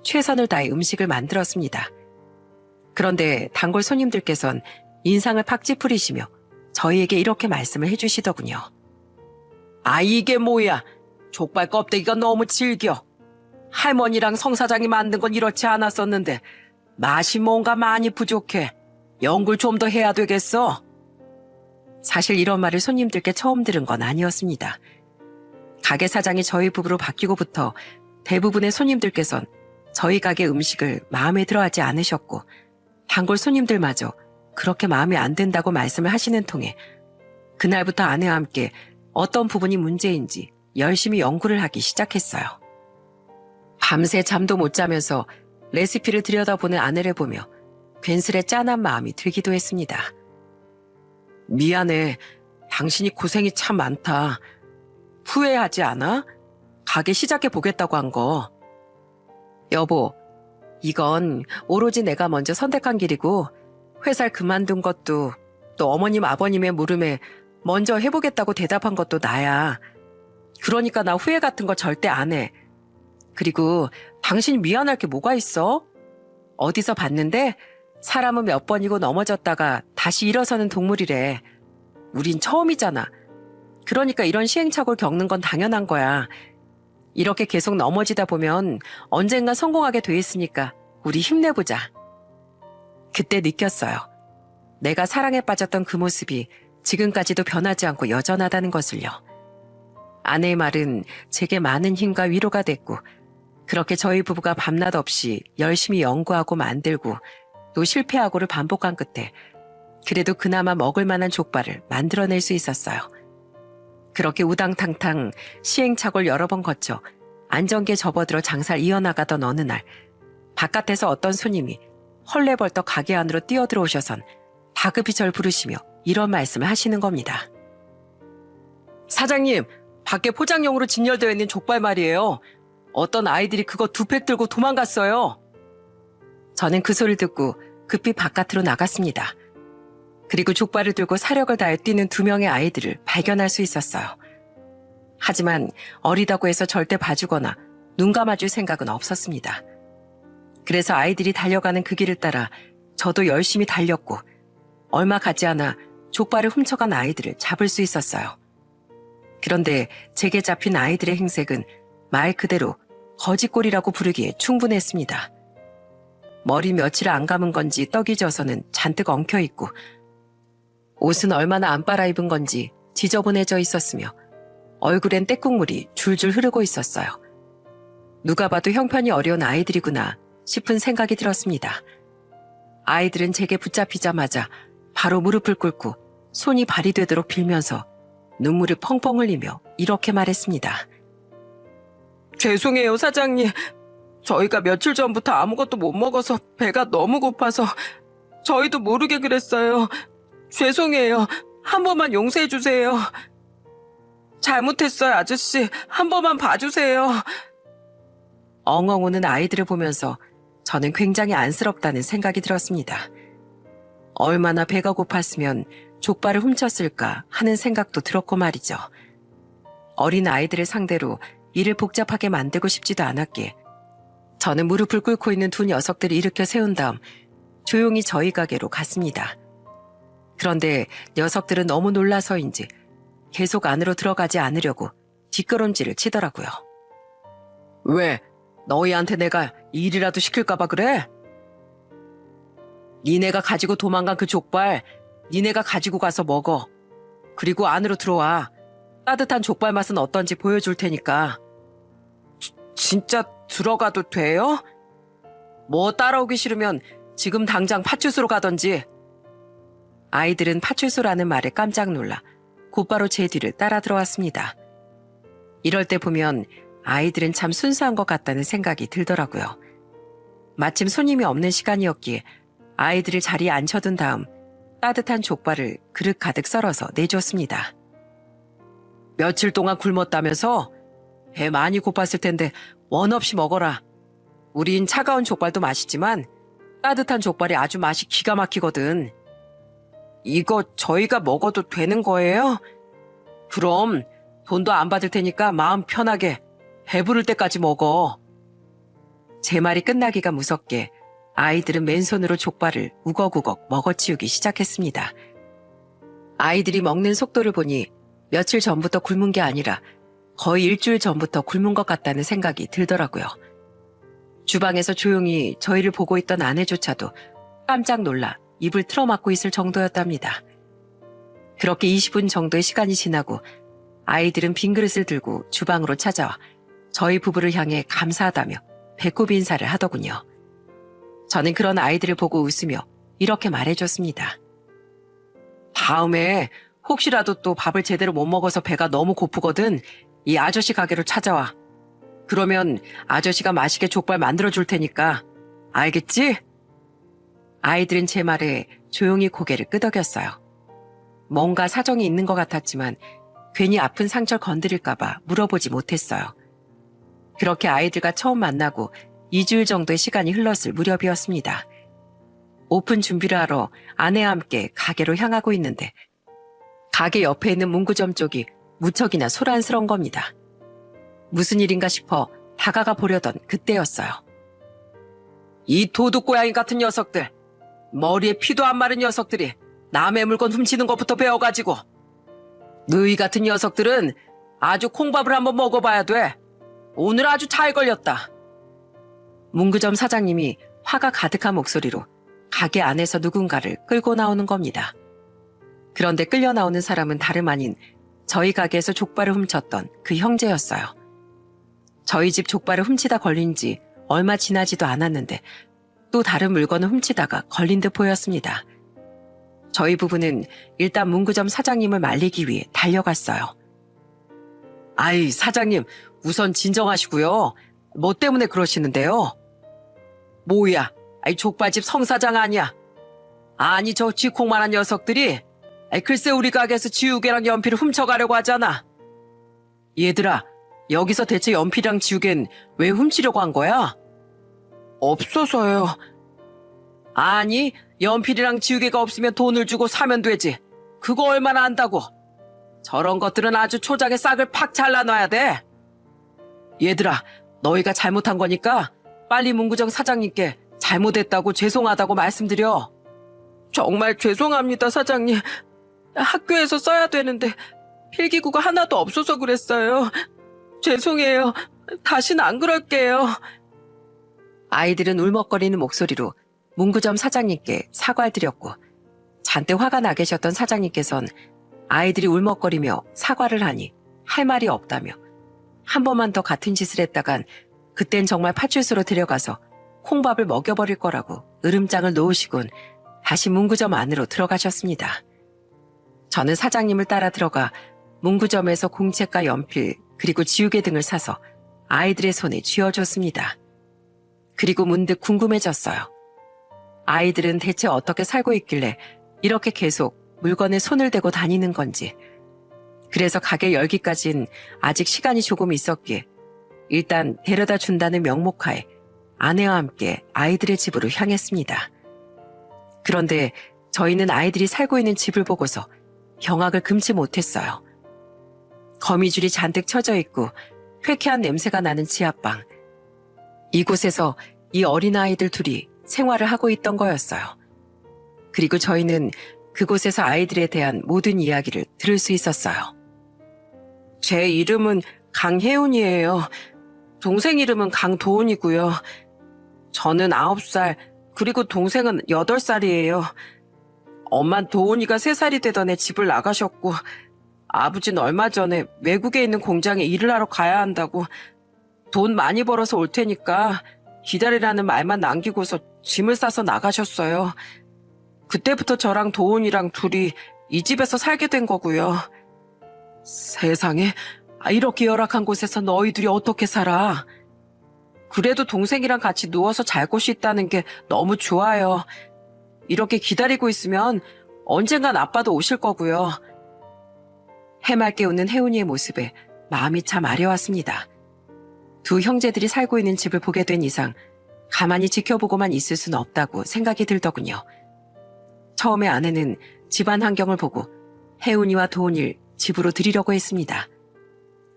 최선을 다해 음식을 만들었습니다. 그런데 단골 손님들께선 인상을 팍 찌푸리시며 저희에게 이렇게 말씀을 해주시더군요. 아, 이게 뭐야? 족발 껍데기가 너무 질겨. 할머니랑 성 사장이 만든 건 이렇지 않았었는데 맛이 뭔가 많이 부족해. 연구를 좀 더 해야 되겠어. 사실 이런 말을 손님들께 처음 들은 건 아니었습니다. 가게 사장이 저희 부부로 바뀌고부터 대부분의 손님들께선 저희 가게 음식을 마음에 들어하지 않으셨고 단골 손님들마저 그렇게 마음에 안 든다고 말씀을 하시는 통에 그날부터 아내와 함께 어떤 부분이 문제인지 열심히 연구를 하기 시작했어요. 밤새 잠도 못 자면서 레시피를 들여다보는 아내를 보며 괜스레 짠한 마음이 들기도 했습니다. 미안해. 당신이 고생이 참 많다. 후회하지 않아? 가게 시작해 보겠다고 한 거. 여보, 이건 오로지 내가 먼저 선택한 길이고 회사를 그만둔 것도 또 어머님 아버님의 물음에 먼저 해보겠다고 대답한 것도 나야. 그러니까 나 후회 같은 거 절대 안 해. 그리고 당신이 미안할 게 뭐가 있어? 어디서 봤는데 사람은 몇 번이고 넘어졌다가 다시 일어서는 동물이래. 우린 처음이잖아. 그러니까 이런 시행착오를 겪는 건 당연한 거야. 이렇게 계속 넘어지다 보면 언젠가 성공하게 돼 있으니까 우리 힘내보자. 그때 느꼈어요. 내가 사랑에 빠졌던 그 모습이 지금까지도 변하지 않고 여전하다는 것을요. 아내의 말은 제게 많은 힘과 위로가 됐고 그렇게 저희 부부가 밤낮 없이 열심히 연구하고 만들고 또 실패하고를 반복한 끝에 그래도 그나마 먹을 만한 족발을 만들어낼 수 있었어요. 그렇게 우당탕탕 시행착오를 여러 번 거쳐 안정기에 접어들어 장사를 이어나가던 어느 날 바깥에서 어떤 손님이 헐레벌떡 가게 안으로 뛰어들어오셔선 다급히 절 부르시며 이런 말씀을 하시는 겁니다. 사장님, 밖에 포장용으로 진열되어 있는 족발 말이에요. 어떤 아이들이 그거 2팩 들고 도망갔어요. 저는 그 소리를 듣고 급히 바깥으로 나갔습니다. 그리고 족발을 들고 사력을 다해 뛰는 2명의 아이들을 발견할 수 있었어요. 하지만 어리다고 해서 절대 봐주거나 눈 감아줄 생각은 없었습니다. 그래서 아이들이 달려가는 그 길을 따라 저도 열심히 달렸고 얼마 가지 않아 족발을 훔쳐간 아이들을 잡을 수 있었어요. 그런데 제게 잡힌 아이들의 행색은 말 그대로 거지꼴이라고 부르기에 충분했습니다. 머리 며칠 안 감은 건지 떡이 져서는 잔뜩 엉켜있고 옷은 얼마나 안 빨아입은 건지 지저분해져 있었으며 얼굴엔 떼국물이 줄줄 흐르고 있었어요. 누가 봐도 형편이 어려운 아이들이구나 싶은 생각이 들었습니다. 아이들은 제게 붙잡히자마자 바로 무릎을 꿇고 손이 발이 되도록 빌면서 눈물을 펑펑 흘리며 이렇게 말했습니다. 죄송해요, 사장님. 저희가 며칠 전부터 아무것도 못 먹어서 배가 너무 고파서 저희도 모르게 그랬어요. 죄송해요. 한 번만 용서해 주세요. 잘못했어요, 아저씨. 한 번만 봐주세요. 엉엉 우는 아이들을 보면서 저는 굉장히 안쓰럽다는 생각이 들었습니다. 얼마나 배가 고팠으면 족발을 훔쳤을까 하는 생각도 들었고 말이죠. 어린 아이들을 상대로 일을 복잡하게 만들고 싶지도 않았기에 저는 무릎을 꿇고 있는 두 녀석들을 일으켜 세운 다음 조용히 저희 가게로 갔습니다. 그런데 녀석들은 너무 놀라서인지 계속 안으로 들어가지 않으려고 뒷걸음질을 치더라고요. 왜? 너희한테 내가 일이라도 시킬까봐 그래? 니네가 가지고 도망간 그 족발 니네가 가지고 가서 먹어. 그리고 안으로 들어와. 따뜻한 족발 맛은 어떤지 보여줄 테니까. 진짜 들어가도 돼요? 뭐 따라오기 싫으면 지금 당장 파출소로 가던지. 아이들은 파출소라는 말에 깜짝 놀라 곧바로 제 뒤를 따라 들어왔습니다. 이럴 때 보면 아이들은 참 순수한 것 같다는 생각이 들더라고요. 마침 손님이 없는 시간이었기에 아이들을 자리에 앉혀둔 다음 따뜻한 족발을 그릇 가득 썰어서 내줬습니다. 며칠 동안 굶었다면서? 배 많이 고팠을 텐데 원 없이 먹어라. 우린 차가운 족발도 맛있지만 따뜻한 족발이 아주 맛이 기가 막히거든. 이거 저희가 먹어도 되는 거예요? 그럼 돈도 안 받을 테니까 마음 편하게 배부를 때까지 먹어. 제 말이 끝나기가 무섭게 아이들은 맨손으로 족발을 우걱우걱 먹어치우기 시작했습니다. 아이들이 먹는 속도를 보니 며칠 전부터 굶은 게 아니라 거의 일주일 전부터 굶은 것 같다는 생각이 들더라고요. 주방에서 조용히 저희를 보고 있던 아내조차도 깜짝 놀라 입을 틀어막고 있을 정도였답니다. 그렇게 20분 정도의 시간이 지나고 아이들은 빈 그릇을 들고 주방으로 찾아와 저희 부부를 향해 감사하다며 배꼽 인사를 하더군요. 저는 그런 아이들을 보고 웃으며 이렇게 말해줬습니다. 다음에 혹시라도 또 밥을 제대로 못 먹어서 배가 너무 고프거든 이 아저씨 가게로 찾아와. 그러면 아저씨가 맛있게 족발 만들어줄 테니까. 알겠지? 아이들은 제 말에 조용히 고개를 끄덕였어요. 뭔가 사정이 있는 것 같았지만 괜히 아픈 상처를 건드릴까봐 물어보지 못했어요. 그렇게 아이들과 처음 만나고 2주일 정도의 시간이 흘렀을 무렵이었습니다. 오픈 준비를 하러 아내와 함께 가게로 향하고 있는데 가게 옆에 있는 문구점 쪽이 무척이나 소란스러운 겁니다. 무슨 일인가 싶어 다가가 보려던 그때였어요. 이 도둑고양이 같은 녀석들, 머리에 피도 안 마른 녀석들이 남의 물건 훔치는 것부터 배워가지고 너희 같은 녀석들은 아주 콩밥을 한번 먹어봐야 돼. 오늘 아주 잘 걸렸다. 문구점 사장님이 화가 가득한 목소리로 가게 안에서 누군가를 끌고 나오는 겁니다. 그런데 끌려 나오는 사람은 다름 아닌 저희 가게에서 족발을 훔쳤던 그 형제였어요. 저희 집 족발을 훔치다 걸린 지 얼마 지나지도 않았는데 또 다른 물건을 훔치다가 걸린 듯 보였습니다. 저희 부부는 일단 문구점 사장님을 말리기 위해 달려갔어요. 아이, 사장님, 우선 진정하시고요. 뭐 때문에 그러시는데요? 뭐야, 아이 족발집 성사장 아니야. 아니, 저 쥐콩만한 녀석들이 글쎄 우리 가게에서 지우개랑 연필을 훔쳐가려고 하잖아. 얘들아, 여기서 대체 연필이랑 지우개는 왜 훔치려고 한 거야? 없어서요. 아니, 연필이랑 지우개가 없으면 돈을 주고 사면 되지. 그거 얼마나 한다고. 저런 것들은 아주 초장에 싹을 팍 잘라놔야 돼. 얘들아, 너희가 잘못한 거니까 빨리 문구점 사장님께 잘못했다고 죄송하다고 말씀드려. 정말 죄송합니다, 사장님. 학교에서 써야 되는데 필기구가 하나도 없어서 그랬어요. 죄송해요. 다시는 안 그럴게요. 아이들은 울먹거리는 목소리로 문구점 사장님께 사과를 드렸고 잔뜩 화가 나 계셨던 사장님께선 아이들이 울먹거리며 사과를 하니 할 말이 없다며 한 번만 더 같은 짓을 했다간 그땐 정말 파출소로 데려가서 콩밥을 먹여버릴 거라고 으름장을 놓으시곤 다시 문구점 안으로 들어가셨습니다. 저는 사장님을 따라 들어가 문구점에서 공책과 연필 그리고 지우개 등을 사서 아이들의 손에 쥐어줬습니다. 그리고 문득 궁금해졌어요. 아이들은 대체 어떻게 살고 있길래 이렇게 계속 물건에 손을 대고 다니는 건지. 그래서 가게 열기까진 아직 시간이 조금 있었기에 일단 데려다 준다는 명목하에 아내와 함께 아이들의 집으로 향했습니다. 그런데 저희는 아이들이 살고 있는 집을 보고서 경악을 금치 못했어요. 거미줄이 잔뜩 쳐져 있고 쾌쾌한 냄새가 나는 지하방. 이곳에서 이 어린아이들 둘이 생활을 하고 있던 거였어요. 그리고 저희는 그곳에서 아이들에 대한 모든 이야기를 들을 수 있었어요. 제 이름은 강혜운이에요. 동생 이름은 강도훈이고요. 저는 9살, 그리고 동생은 8살이에요. 엄만 도훈이가 3살이 되던 해 집을 나가셨고 아버지는 얼마 전에 외국에 있는 공장에 일을 하러 가야 한다고 돈 많이 벌어서 올 테니까 기다리라는 말만 남기고서 짐을 싸서 나가셨어요. 그때부터 저랑 도훈이랑 둘이 이 집에서 살게 된 거고요. 세상에, 이렇게 열악한 곳에서 너희들이 어떻게 살아? 그래도 동생이랑 같이 누워서 잘 곳이 있다는 게 너무 좋아요. 이렇게 기다리고 있으면 언젠간 아빠도 오실 거고요. 해맑게 웃는 혜운이의 모습에 마음이 참 아려왔습니다. 두 형제들이 살고 있는 집을 보게 된 이상 가만히 지켜보고만 있을 수는 없다고 생각이 들더군요. 처음에 아내는 집안 환경을 보고 혜운이와 도훈이를 집으로 들이려고 했습니다.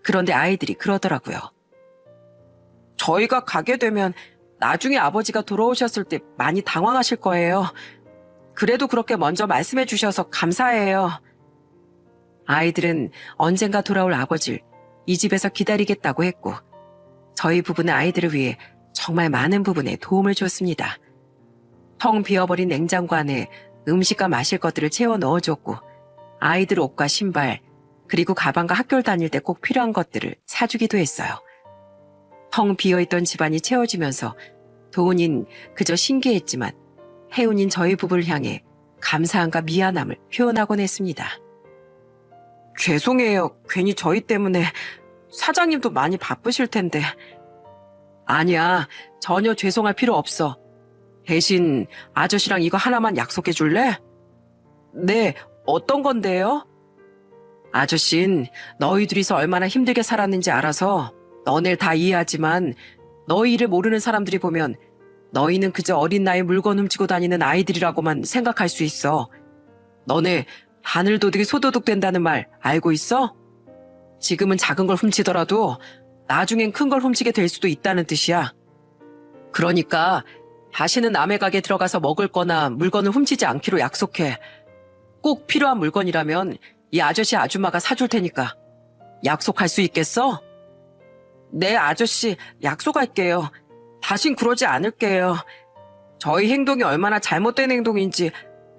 그런데 아이들이 그러더라고요. 저희가 가게 되면 나중에 아버지가 돌아오셨을 때 많이 당황하실 거예요. 그래도 그렇게 먼저 말씀해 주셔서 감사해요. 아이들은 언젠가 돌아올 아버지를 이 집에서 기다리겠다고 했고 저희 부부는 아이들을 위해 정말 많은 부분에 도움을 줬습니다. 텅 비어버린 냉장고 안에 음식과 마실 것들을 채워 넣어줬고 아이들 옷과 신발 그리고 가방과 학교를 다닐 때 꼭 필요한 것들을 사주기도 했어요. 텅 비어있던 집안이 채워지면서 도훈인 그저 신기했지만 혜운인 저희 부부를 향해 감사함과 미안함을 표현하곤 했습니다. 죄송해요. 괜히 저희 때문에 사장님도 많이 바쁘실 텐데. 아니야. 전혀 죄송할 필요 없어. 대신 아저씨랑 이거 하나만 약속해 줄래? 네. 어떤 건데요? 아저씨는 너희 둘이서 얼마나 힘들게 살았는지 알아서 너네를 다 이해하지만 너희 일을 모르는 사람들이 보면 너희는 그저 어린 나이에 물건 훔치고 다니는 아이들이라고만 생각할 수 있어. 너네 바늘도둑이 소도둑 된다는 말 알고 있어? 지금은 작은 걸 훔치더라도 나중엔 큰 걸 훔치게 될 수도 있다는 뜻이야. 그러니까 다시는 남의 가게 들어가서 먹을 거나 물건을 훔치지 않기로 약속해. 꼭 필요한 물건이라면 이 아저씨 아줌마가 사줄 테니까. 약속할 수 있겠어? 네, 아저씨, 약속할게요. 다신 그러지 않을게요. 저희 행동이 얼마나 잘못된 행동인지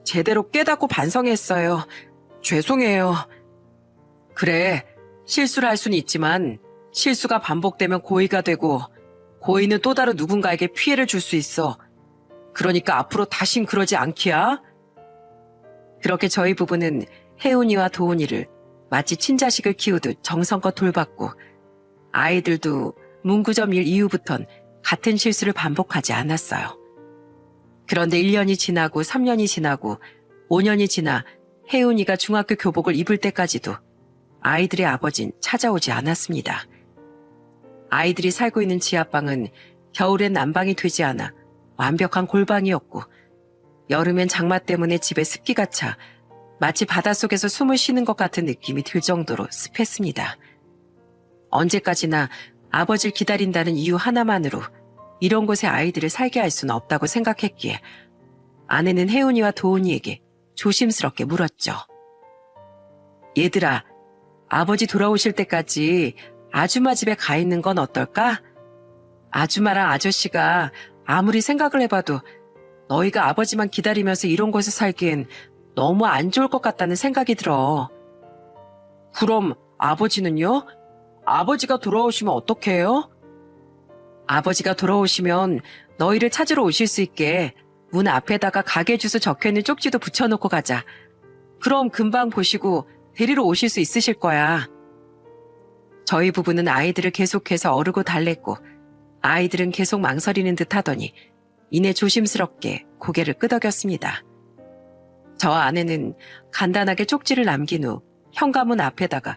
제대로 깨닫고 반성했어요. 죄송해요. 그래, 실수를 할 수는 있지만 실수가 반복되면 고의가 되고 고의는 또 다른 누군가에게 피해를 줄 수 있어. 그러니까 앞으로 다신 그러지 않기야. 그렇게 저희 부부는 혜운이와 도훈이를 마치 친자식을 키우듯 정성껏 돌봤고 아이들도 문구점 일 이후부턴 같은 실수를 반복하지 않았어요. 그런데 1년이 지나고 3년이 지나고 5년이 지나 혜운이가 중학교 교복을 입을 때까지도 아이들의 아버진 찾아오지 않았습니다. 아이들이 살고 있는 지하방은 겨울엔 난방이 되지 않아 완벽한 골방이었고 여름엔 장마 때문에 집에 습기가 차 마치 바닷속에서 숨을 쉬는 것 같은 느낌이 들 정도로 습했습니다. 언제까지나 아버지를 기다린다는 이유 하나만으로 이런 곳에 아이들을 살게 할 수는 없다고 생각했기에 아내는 혜운이와 도훈이에게 조심스럽게 물었죠. 얘들아, 아버지 돌아오실 때까지 아줌마 집에 가 있는 건 어떨까? 아줌마랑 아저씨가 아무리 생각을 해봐도 너희가 아버지만 기다리면서 이런 곳에 살기엔 너무 안 좋을 것 같다는 생각이 들어. 그럼 아버지는요? 아버지가 돌아오시면 어떡해요? 아버지가 돌아오시면 너희를 찾으러 오실 수 있게 문 앞에다가 가게 주소 적혀있는 쪽지도 붙여놓고 가자. 그럼 금방 보시고 데리러 오실 수 있으실 거야. 저희 부부는 아이들을 계속해서 어르고 달랬고 아이들은 계속 망설이는 듯 하더니 이내 조심스럽게 고개를 끄덕였습니다. 저 아내는 간단하게 쪽지를 남긴 후 현관문 앞에다가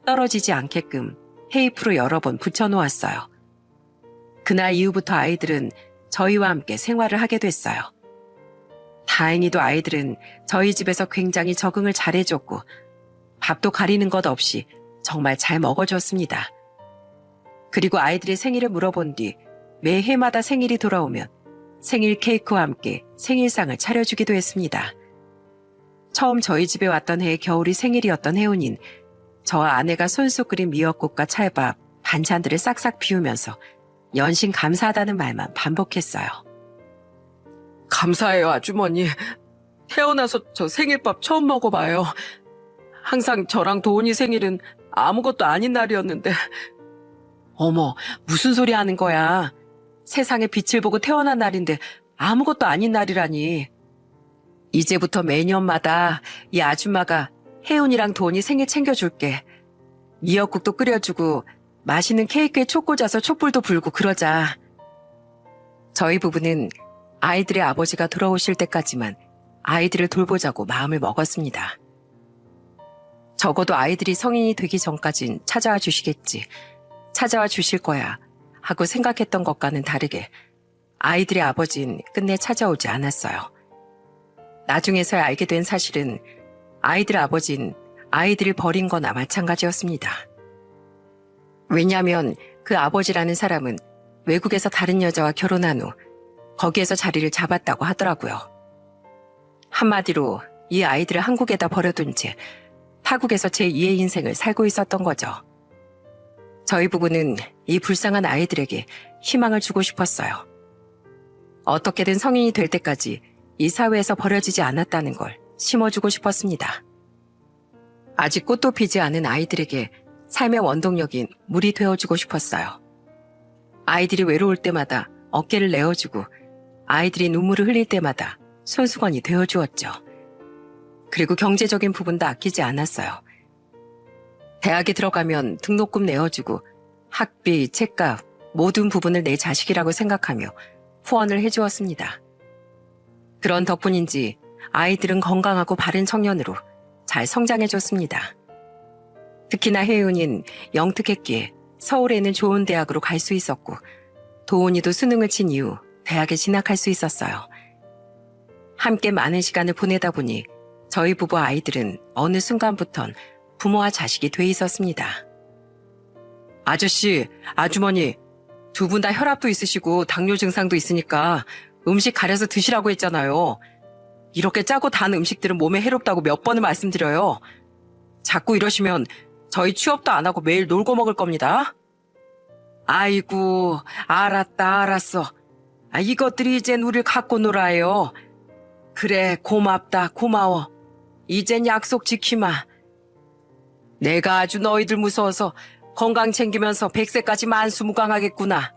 떨어지지 않게끔 테이프로 여러 번 붙여놓았어요. 그날 이후부터 아이들은 저희와 함께 생활을 하게 됐어요. 다행히도 아이들은 저희 집에서 굉장히 적응을 잘해줬고 밥도 가리는 것 없이 정말 잘 먹어줬습니다. 그리고 아이들의 생일을 물어본 뒤 매해마다 생일이 돌아오면 생일 케이크와 함께 생일상을 차려주기도 했습니다. 처음 저희 집에 왔던 해의 겨울이 생일이었던 해운인 저와 아내가 손수 끓인 미역국과 찰밥, 반찬들을 싹싹 비우면서 연신 감사하다는 말만 반복했어요. 감사해요, 아주머니. 태어나서 저 생일밥 처음 먹어봐요. 항상 저랑 도훈이 생일은 아무것도 아닌 날이었는데. 어머, 무슨 소리 하는 거야. 세상에 빛을 보고 태어난 날인데 아무것도 아닌 날이라니. 이제부터 매년마다 이 아줌마가 혜운이랑 도훈이 생일 챙겨줄게. 미역국도 끓여주고 맛있는 케이크에 초 꽂아서 촛불도 불고 그러자. 저희 부부는 아이들의 아버지가 돌아오실 때까지만 아이들을 돌보자고 마음을 먹었습니다. 적어도 아이들이 성인이 되기 전까진 찾아와 주시겠지. 찾아와 주실 거야 하고 생각했던 것과는 다르게 아이들의 아버진 끝내 찾아오지 않았어요. 나중에서야 알게 된 사실은 아이들 아버진 아이들을 버린 거나 마찬가지였습니다. 왜냐하면 그 아버지라는 사람은 외국에서 다른 여자와 결혼한 후 거기에서 자리를 잡았다고 하더라고요. 한마디로 이 아이들을 한국에다 버려둔 채 타국에서 제2의 인생을 살고 있었던 거죠. 저희 부부는 이 불쌍한 아이들에게 희망을 주고 싶었어요. 어떻게든 성인이 될 때까지 이 사회에서 버려지지 않았다는 걸 심어주고 싶었습니다. 아직 꽃도 피지 않은 아이들에게 삶의 원동력인 물이 되어주고 싶었어요. 아이들이 외로울 때마다 어깨를 내어주고 아이들이 눈물을 흘릴 때마다 손수건이 되어주었죠. 그리고 경제적인 부분도 아끼지 않았어요. 대학에 들어가면 등록금 내어주고 학비, 책값 모든 부분을 내 자식이라고 생각하며 후원을 해주었습니다. 그런 덕분인지 아이들은 건강하고 바른 청년으로 잘 성장해줬습니다. 특히나 혜윤인 영특했기에 서울에 있는 좋은 대학으로 갈 수 있었고 도훈이도 수능을 친 이후 대학에 진학할 수 있었어요. 함께 많은 시간을 보내다 보니 저희 부부 아이들은 어느 순간부턴 부모와 자식이 돼 있었습니다. 아저씨, 아주머니, 두 분 다 혈압도 있으시고 당뇨 증상도 있으니까 음식 가려서 드시라고 했잖아요. 이렇게 짜고 단 음식들은 몸에 해롭다고 몇 번을 말씀드려요. 자꾸 이러시면 저희 취업도 안 하고 매일 놀고 먹을 겁니다. 아이고, 알았어. 이것들이 이젠 우릴 갖고 놀아요. 그래, 고맙다, 고마워. 이젠 약속 지키마. 내가 아주 너희들 무서워서 건강 챙기면서 100세까지 만수무강하겠구나.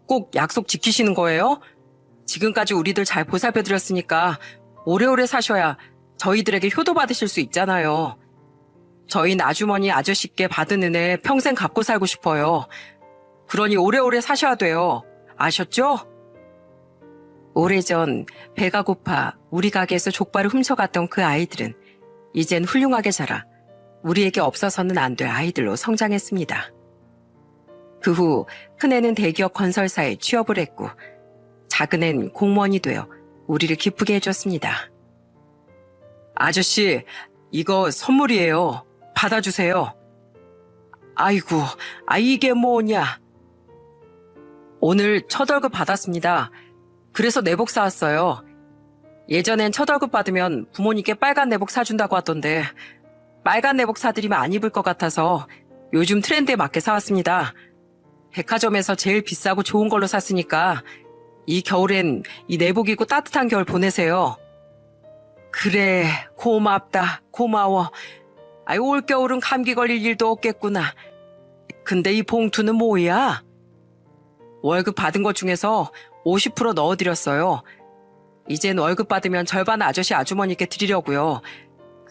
꼭 약속 지키시는 거예요? 지금까지 우리들 잘 보살펴드렸으니까 오래오래 사셔야 저희들에게 효도 받으실 수 있잖아요. 저희는 아주머니 아저씨께 받은 은혜 평생 갚고 살고 싶어요. 그러니 오래오래 사셔야 돼요. 아셨죠? 오래전 배가 고파 우리 가게에서 족발을 훔쳐갔던 그 아이들은 이젠 훌륭하게 자라 우리에게 없어서는 안 될 아이들로 성장했습니다. 그 후 큰애는 대기업 건설사에 취업을 했고 작은애는 공무원이 되어 우리를 기쁘게 해줬습니다. 아저씨, 이거 선물이에요. 받아주세요. 아이고, 이게 뭐냐. 오늘 첫 월급 받았습니다. 그래서 내복 사왔어요. 예전엔 첫 월급 받으면 부모님께 빨간 내복 사준다고 하던데 빨간 내복 사드리면 안 입을 것 같아서 요즘 트렌드에 맞게 사왔습니다. 백화점에서 제일 비싸고 좋은 걸로 샀으니까 이 겨울엔 이 내복 입고 따뜻한 겨울 보내세요. 그래, 고맙다, 고마워. 아이, 올겨울은 감기 걸릴 일도 없겠구나. 근데 이 봉투는 뭐야? 월급 받은 것 중에서 50% 넣어드렸어요. 이젠 월급 받으면 절반 아저씨 아주머니께 드리려고요.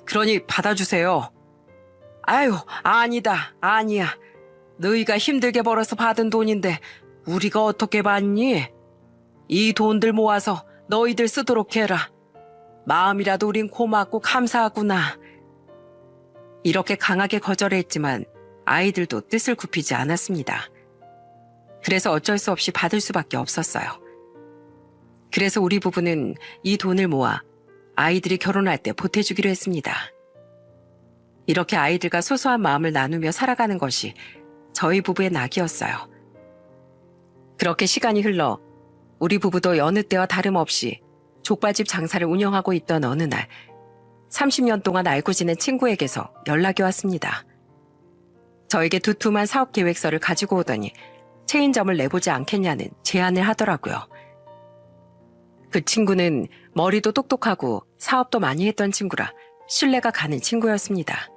그러니 받아주세요. 아유, 아니다, 아니야. 너희가 힘들게 벌어서 받은 돈인데 우리가 어떻게 받니? 이 돈들 모아서 너희들 쓰도록 해라. 마음이라도 우린 고맙고 감사하구나. 이렇게 강하게 거절했지만 아이들도 뜻을 굽히지 않았습니다. 그래서 어쩔 수 없이 받을 수밖에 없었어요. 그래서 우리 부부는 이 돈을 모아 아이들이 결혼할 때 보태주기로 했습니다. 이렇게 아이들과 소소한 마음을 나누며 살아가는 것이 저희 부부의 낙이었어요. 그렇게 시간이 흘러 우리 부부도 여느 때와 다름없이 족발집 장사를 운영하고 있던 어느 날 30년 동안 알고 지낸 친구에게서 연락이 왔습니다. 저에게 두툼한 사업 계획서를 가지고 오더니 체인점을 내보지 않겠냐는 제안을 하더라고요. 그 친구는 머리도 똑똑하고 사업도 많이 했던 친구라 신뢰가 가는 친구였습니다.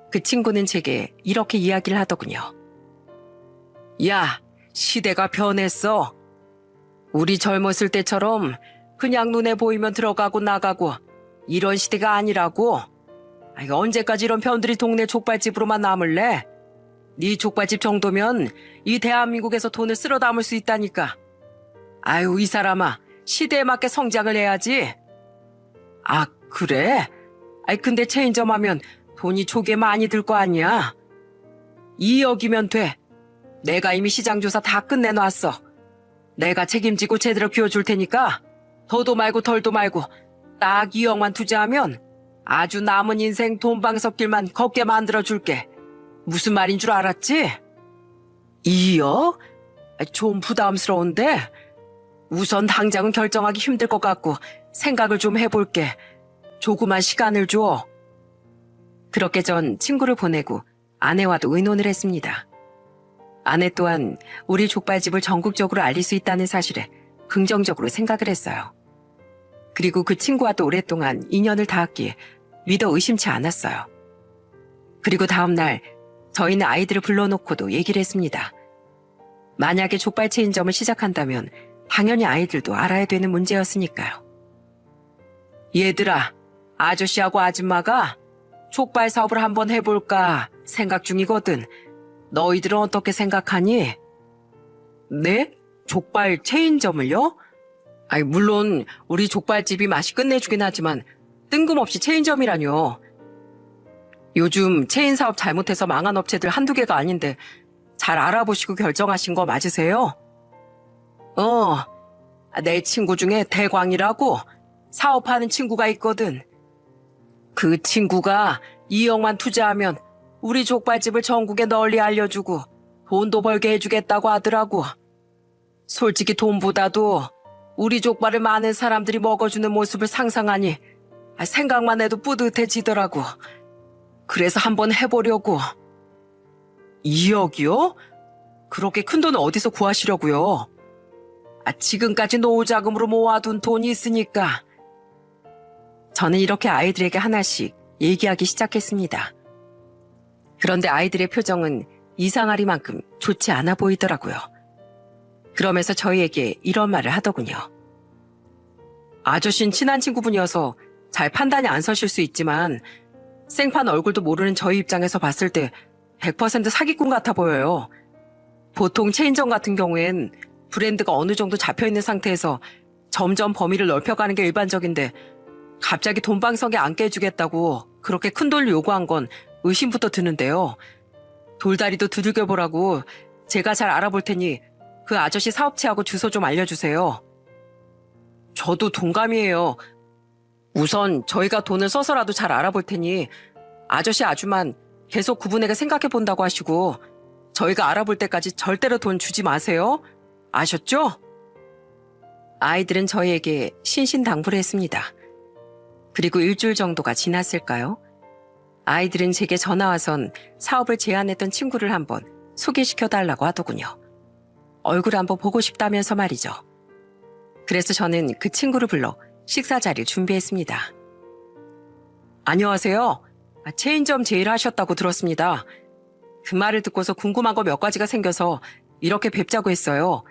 그 친구는 제게 이렇게 이야기를 하더군요. 야, 시대가 변했어. 우리 젊었을 때처럼 그냥 눈에 보이면 들어가고 나가고 이런 시대가 아니라고. 언제까지 이런 변들이 동네 족발집으로만 남을래? 네 족발집 정도면 이 대한민국에서 돈을 쓸어 담을 수 있다니까. 아유, 이 사람아, 시대에 맞게 성장을 해야지. 아, 그래? 근데 체인점 하면 돈이 조개 많이 들 거 아니야? 2억이면 돼. 내가 이미 시장 조사 다 끝내놨어. 내가 책임지고 제대로 비워줄 테니까 더도 말고 덜도 말고 딱 2억만 투자하면 아주 남은 인생 돈방석길만 걷게 만들어줄게. 무슨 말인 줄 알았지? 2억? 좀 부담스러운데? 우선 당장은 결정하기 힘들 것 같고 생각을 좀 해볼게. 조그만 시간을 줘. 그렇게 전 친구를 보내고 아내와도 의논을 했습니다. 아내 또한 우리 족발집을 전국적으로 알릴 수 있다는 사실에 긍정적으로 생각을 했어요. 그리고 그 친구와도 오랫동안 인연을 닿았기에 믿어 의심치 않았어요. 그리고 다음 날 저희는 아이들을 불러놓고도 얘기를 했습니다. 만약에 족발 체인점을 시작한다면 당연히 아이들도 알아야 되는 문제였으니까요. 얘들아, 아저씨하고 아줌마가 족발 사업을 한번 해볼까 생각 중이거든. 너희들은 어떻게 생각하니? 네? 족발 체인점을요? 물론 우리 족발집이 맛이 끝내주긴 하지만 뜬금없이 체인점이라뇨. 요즘 체인 사업 잘못해서 망한 업체들 한두 개가 아닌데 잘 알아보시고 결정하신 거 맞으세요? 내 친구 중에 대광이라고 사업하는 친구가 있거든. 그 친구가 2억만 투자하면 우리 족발집을 전국에 널리 알려주고 돈도 벌게 해주겠다고 하더라고. 솔직히 돈보다도 우리 족발을 많은 사람들이 먹어주는 모습을 상상하니 생각만 해도 뿌듯해지더라고. 그래서 한번 해보려고. 2억이요? 그렇게 큰 돈을 어디서 구하시려고요? 지금까지 노후자금으로 모아둔 돈이 있으니까. 저는 이렇게 아이들에게 하나씩 얘기하기 시작했습니다. 그런데 아이들의 표정은 이상하리만큼 좋지 않아 보이더라고요. 그러면서 저희에게 이런 말을 하더군요. 아저씨는 친한 친구분이어서 잘 판단이 안 서실 수 있지만 생판 얼굴도 모르는 저희 입장에서 봤을 때 100% 사기꾼 같아 보여요. 보통 체인점 같은 경우엔 브랜드가 어느 정도 잡혀있는 상태에서 점점 범위를 넓혀가는 게 일반적인데 갑자기 돈방석에 앉게 해주겠다고 그렇게 큰 돈을 요구한 건 의심부터 드는데요. 돌다리도 두들겨보라고 제가 잘 알아볼 테니 그 아저씨 사업체하고 주소 좀 알려주세요. 저도 동감이에요. 우선 저희가 돈을 써서라도 잘 알아볼 테니 아저씨 아줌만 계속 그분에게 생각해 본다고 하시고 저희가 알아볼 때까지 절대로 돈 주지 마세요. 아셨죠? 아이들은 저희에게 신신당부를 했습니다. 그리고 일주일 정도가 지났을까요? 아이들은 제게 전화와선 사업을 제안했던 친구를 한번 소개시켜달라고 하더군요. 얼굴 한번 보고 싶다면서 말이죠. 그래서 저는 그 친구를 불러 식사 자리를 준비했습니다. 안녕하세요. 체인점 제일 하셨다고 들었습니다. 그 말을 듣고서 궁금한 거 몇 가지가 생겨서 이렇게 뵙자고 했어요.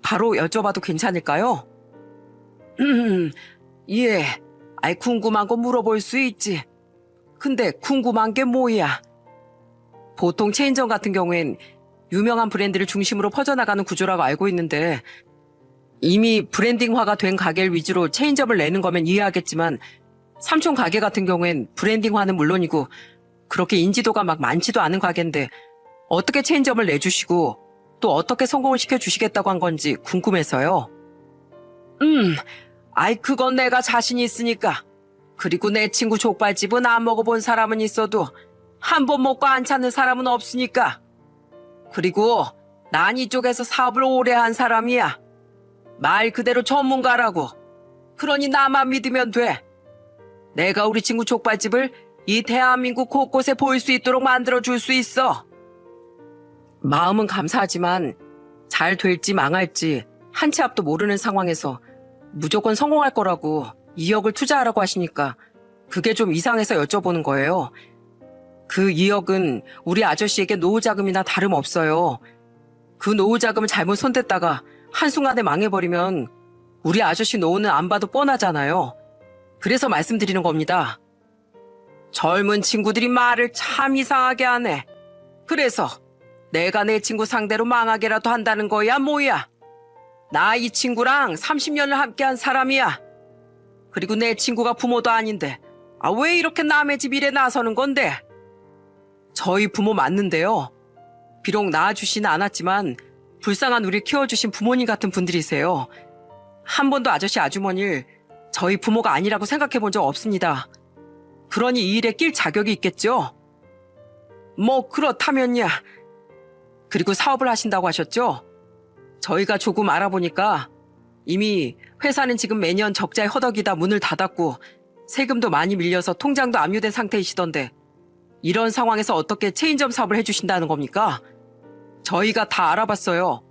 바로 여쭤봐도 괜찮을까요? 예. 궁금한 거 물어볼 수 있지. 근데 궁금한 게 뭐야? 보통 체인점 같은 경우엔 유명한 브랜드를 중심으로 퍼져나가는 구조라고 알고 있는데 이미 브랜딩화가 된 가게를 위주로 체인점을 내는 거면 이해하겠지만 삼촌 가게 같은 경우엔 브랜딩화는 물론이고 그렇게 인지도가 막 많지도 않은 가게인데 어떻게 체인점을 내주시고 또 어떻게 성공을 시켜주시겠다고 한 건지 궁금해서요. 그건 내가 자신이 있으니까. 그리고 내 친구 족발집은 안 먹어본 사람은 있어도 한 번 먹고 안 찾는 사람은 없으니까. 그리고 난 이쪽에서 사업을 오래 한 사람이야. 말 그대로 전문가라고. 그러니 나만 믿으면 돼. 내가 우리 친구 족발집을 이 대한민국 곳곳에 보일 수 있도록 만들어줄 수 있어. 마음은 감사하지만 잘 될지 망할지 한 치 앞도 모르는 상황에서 무조건 성공할 거라고 2억을 투자하라고 하시니까 그게 좀 이상해서 여쭤보는 거예요. 그 2억은 우리 아저씨에게 노후자금이나 다름없어요. 그 노후자금을 잘못 손댔다가 한순간에 망해버리면 우리 아저씨 노후는 안 봐도 뻔하잖아요. 그래서 말씀드리는 겁니다. 젊은 친구들이 말을 참 이상하게 하네. 그래서 내가 내 친구 상대로 망하게라도 한다는 거야 뭐야? 나 이 친구랑 30년을 함께한 사람이야. 그리고 내 친구가 부모도 아닌데 왜 이렇게 남의 집 일에 나서는 건데? 저희 부모 맞는데요. 비록 낳아주지는 않았지만 불쌍한 우리 키워주신 부모님 같은 분들이세요. 한 번도 아저씨 아주머니를 저희 부모가 아니라고 생각해 본 적 없습니다. 그러니 이 일에 낄 자격이 있겠죠? 뭐 그렇다면야. 그리고 사업을 하신다고 하셨죠? 저희가 조금 알아보니까 이미 회사는 지금 매년 적자에 허덕이다 문을 닫았고 세금도 많이 밀려서 통장도 압류된 상태이시던데 이런 상황에서 어떻게 체인점 사업을 해주신다는 겁니까? 저희가 다 알아봤어요.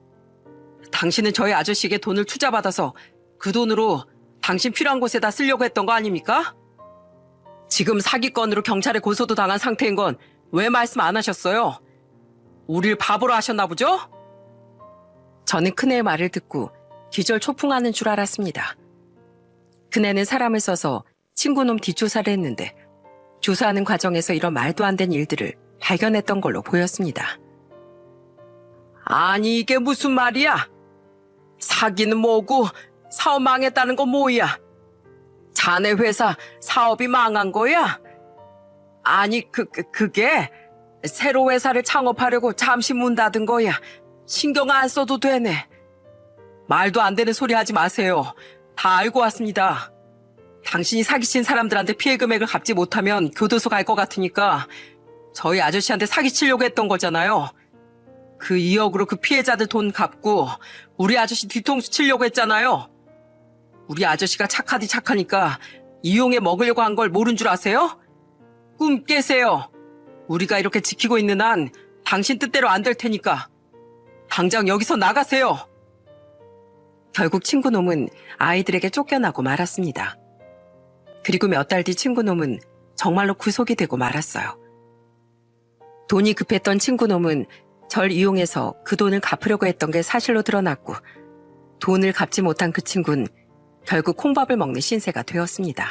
당신은 저희 아저씨에게 돈을 투자받아서 그 돈으로 당신 필요한 곳에다 쓰려고 했던 거 아닙니까? 지금 사기건으로 경찰에 고소도 당한 상태인 건 왜 말씀 안 하셨어요? 우릴 바보로 하셨나 보죠? 저는 큰애의 말을 듣고 기절초풍하는 줄 알았습니다. 큰애는 사람을 써서 친구놈 뒷조사를 했는데 조사하는 과정에서 이런 말도 안 되는 일들을 발견했던 걸로 보였습니다. 아니 이게 무슨 말이야? 사기는 뭐고 사업 망했다는 건 뭐야? 자네 회사 사업이 망한 거야? 아니 그게 새로 회사를 창업하려고 잠시 문 닫은 거야. 신경 안 써도 되네. 말도 안 되는 소리 하지 마세요. 다 알고 왔습니다. 당신이 사기친 사람들한테 피해 금액을 갚지 못하면 교도소 갈 것 같으니까 저희 아저씨한테 사기치려고 했던 거잖아요. 그 2억으로 그 피해자들 돈 갚고 우리 아저씨 뒤통수 치려고 했잖아요. 우리 아저씨가 착하디 착하니까 이용해 먹으려고 한 걸 모른 줄 아세요? 꿈 깨세요. 우리가 이렇게 지키고 있는 한 당신 뜻대로 안 될 테니까 당장 여기서 나가세요. 결국 친구놈은 아이들에게 쫓겨나고 말았습니다. 그리고 몇 달 뒤 친구놈은 정말로 구속이 되고 말았어요. 돈이 급했던 친구놈은 절 이용해서 그 돈을 갚으려고 했던 게 사실로 드러났고 돈을 갚지 못한 그 친구는 결국 콩밥을 먹는 신세가 되었습니다.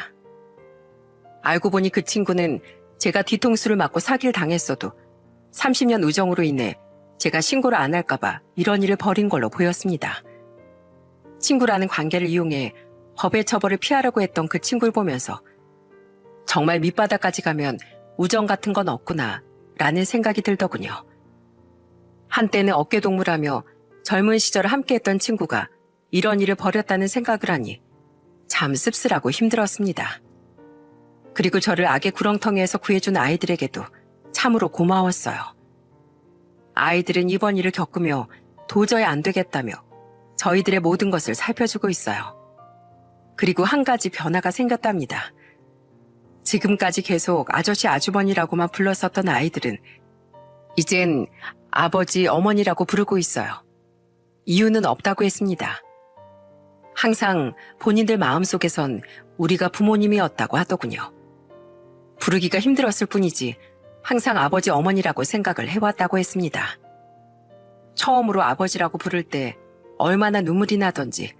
알고 보니 그 친구는 제가 뒤통수를 맞고 사기를 당했어도 30년 우정으로 인해 제가 신고를 안 할까봐 이런 일을 벌인 걸로 보였습니다. 친구라는 관계를 이용해 법의 처벌을 피하려고 했던 그 친구를 보면서 정말 밑바닥까지 가면 우정 같은 건 없구나 라는 생각이 들더군요. 한때는 어깨동무라며 젊은 시절을 함께했던 친구가 이런 일을 벌였다는 생각을 하니 참 씁쓸하고 힘들었습니다. 그리고 저를 악의 구렁텅이에서 구해준 아이들에게도 참으로 고마웠어요. 아이들은 이번 일을 겪으며 도저히 안 되겠다며 저희들의 모든 것을 살펴주고 있어요. 그리고 한 가지 변화가 생겼답니다. 지금까지 계속 아저씨 아주머니라고만 불렀었던 아이들은 이젠 아버지 어머니라고 부르고 있어요. 이유는 없다고 했습니다. 항상 본인들 마음속에선 우리가 부모님이었다고 하더군요. 부르기가 힘들었을 뿐이지 항상 아버지 어머니라고 생각을 해왔다고 했습니다. 처음으로 아버지라고 부를 때 얼마나 눈물이 나던지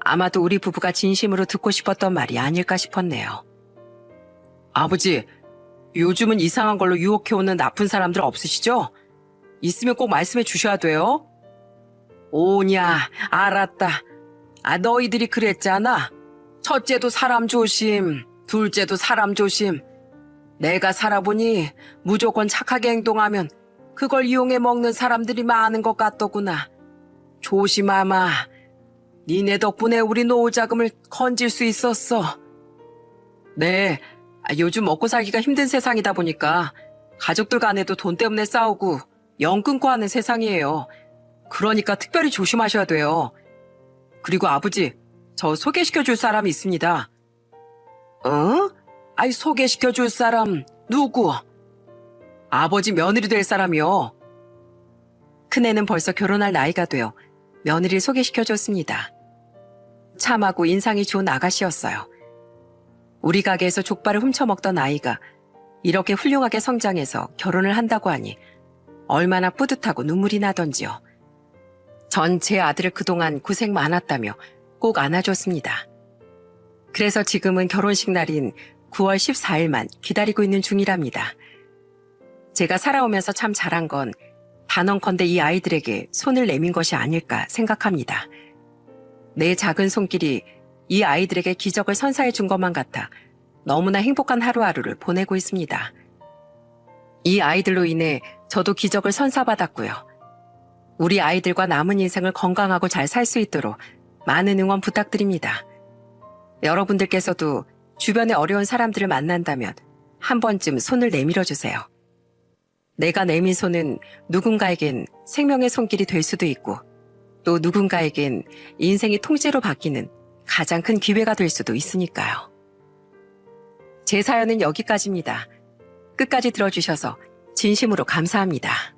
아마도 우리 부부가 진심으로 듣고 싶었던 말이 아닐까 싶었네요. 아버지, 요즘은 이상한 걸로 유혹해오는 나쁜 사람들 없으시죠? 있으면 꼭 말씀해 주셔야 돼요. 오냐, 알았다. 너희들이 그랬잖아. 첫째도 사람 조심, 둘째도 사람 조심. 내가 살아보니 무조건 착하게 행동하면 그걸 이용해 먹는 사람들이 많은 것 같더구나. 조심하마. 니네 덕분에 우리 노후자금을 건질 수 있었어. 네, 요즘 먹고 살기가 힘든 세상이다 보니까 가족들 간에도 돈 때문에 싸우고 연 끊고 하는 세상이에요. 그러니까 특별히 조심하셔야 돼요. 그리고 아버지, 저 소개시켜 줄 사람이 있습니다. 소개시켜 줄 사람 누구? 아버지 며느리 될 사람이요. 큰애는 벌써 결혼할 나이가 되어 며느리를 소개시켜 줬습니다. 참하고 인상이 좋은 아가씨였어요. 우리 가게에서 족발을 훔쳐먹던 아이가 이렇게 훌륭하게 성장해서 결혼을 한다고 하니 얼마나 뿌듯하고 눈물이 나던지요. 전 제 아들을 그동안 고생 많았다며 꼭 안아줬습니다. 그래서 지금은 결혼식 날인 9월 14일만 기다리고 있는 중이랍니다. 제가 살아오면서 참 잘한 건 단언컨대 이 아이들에게 손을 내민 것이 아닐까 생각합니다. 내 작은 손길이 이 아이들에게 기적을 선사해 준 것만 같아 너무나 행복한 하루하루를 보내고 있습니다. 이 아이들로 인해 저도 기적을 선사받았고요. 우리 아이들과 남은 인생을 건강하고 잘 살 수 있도록 많은 응원 부탁드립니다. 여러분들께서도 주변에 어려운 사람들을 만난다면 한 번쯤 손을 내밀어 주세요. 내가 내민 손은 누군가에겐 생명의 손길이 될 수도 있고 또 누군가에겐 인생이 통째로 바뀌는 가장 큰 기회가 될 수도 있으니까요. 제 사연은 여기까지입니다. 끝까지 들어주셔서 진심으로 감사합니다.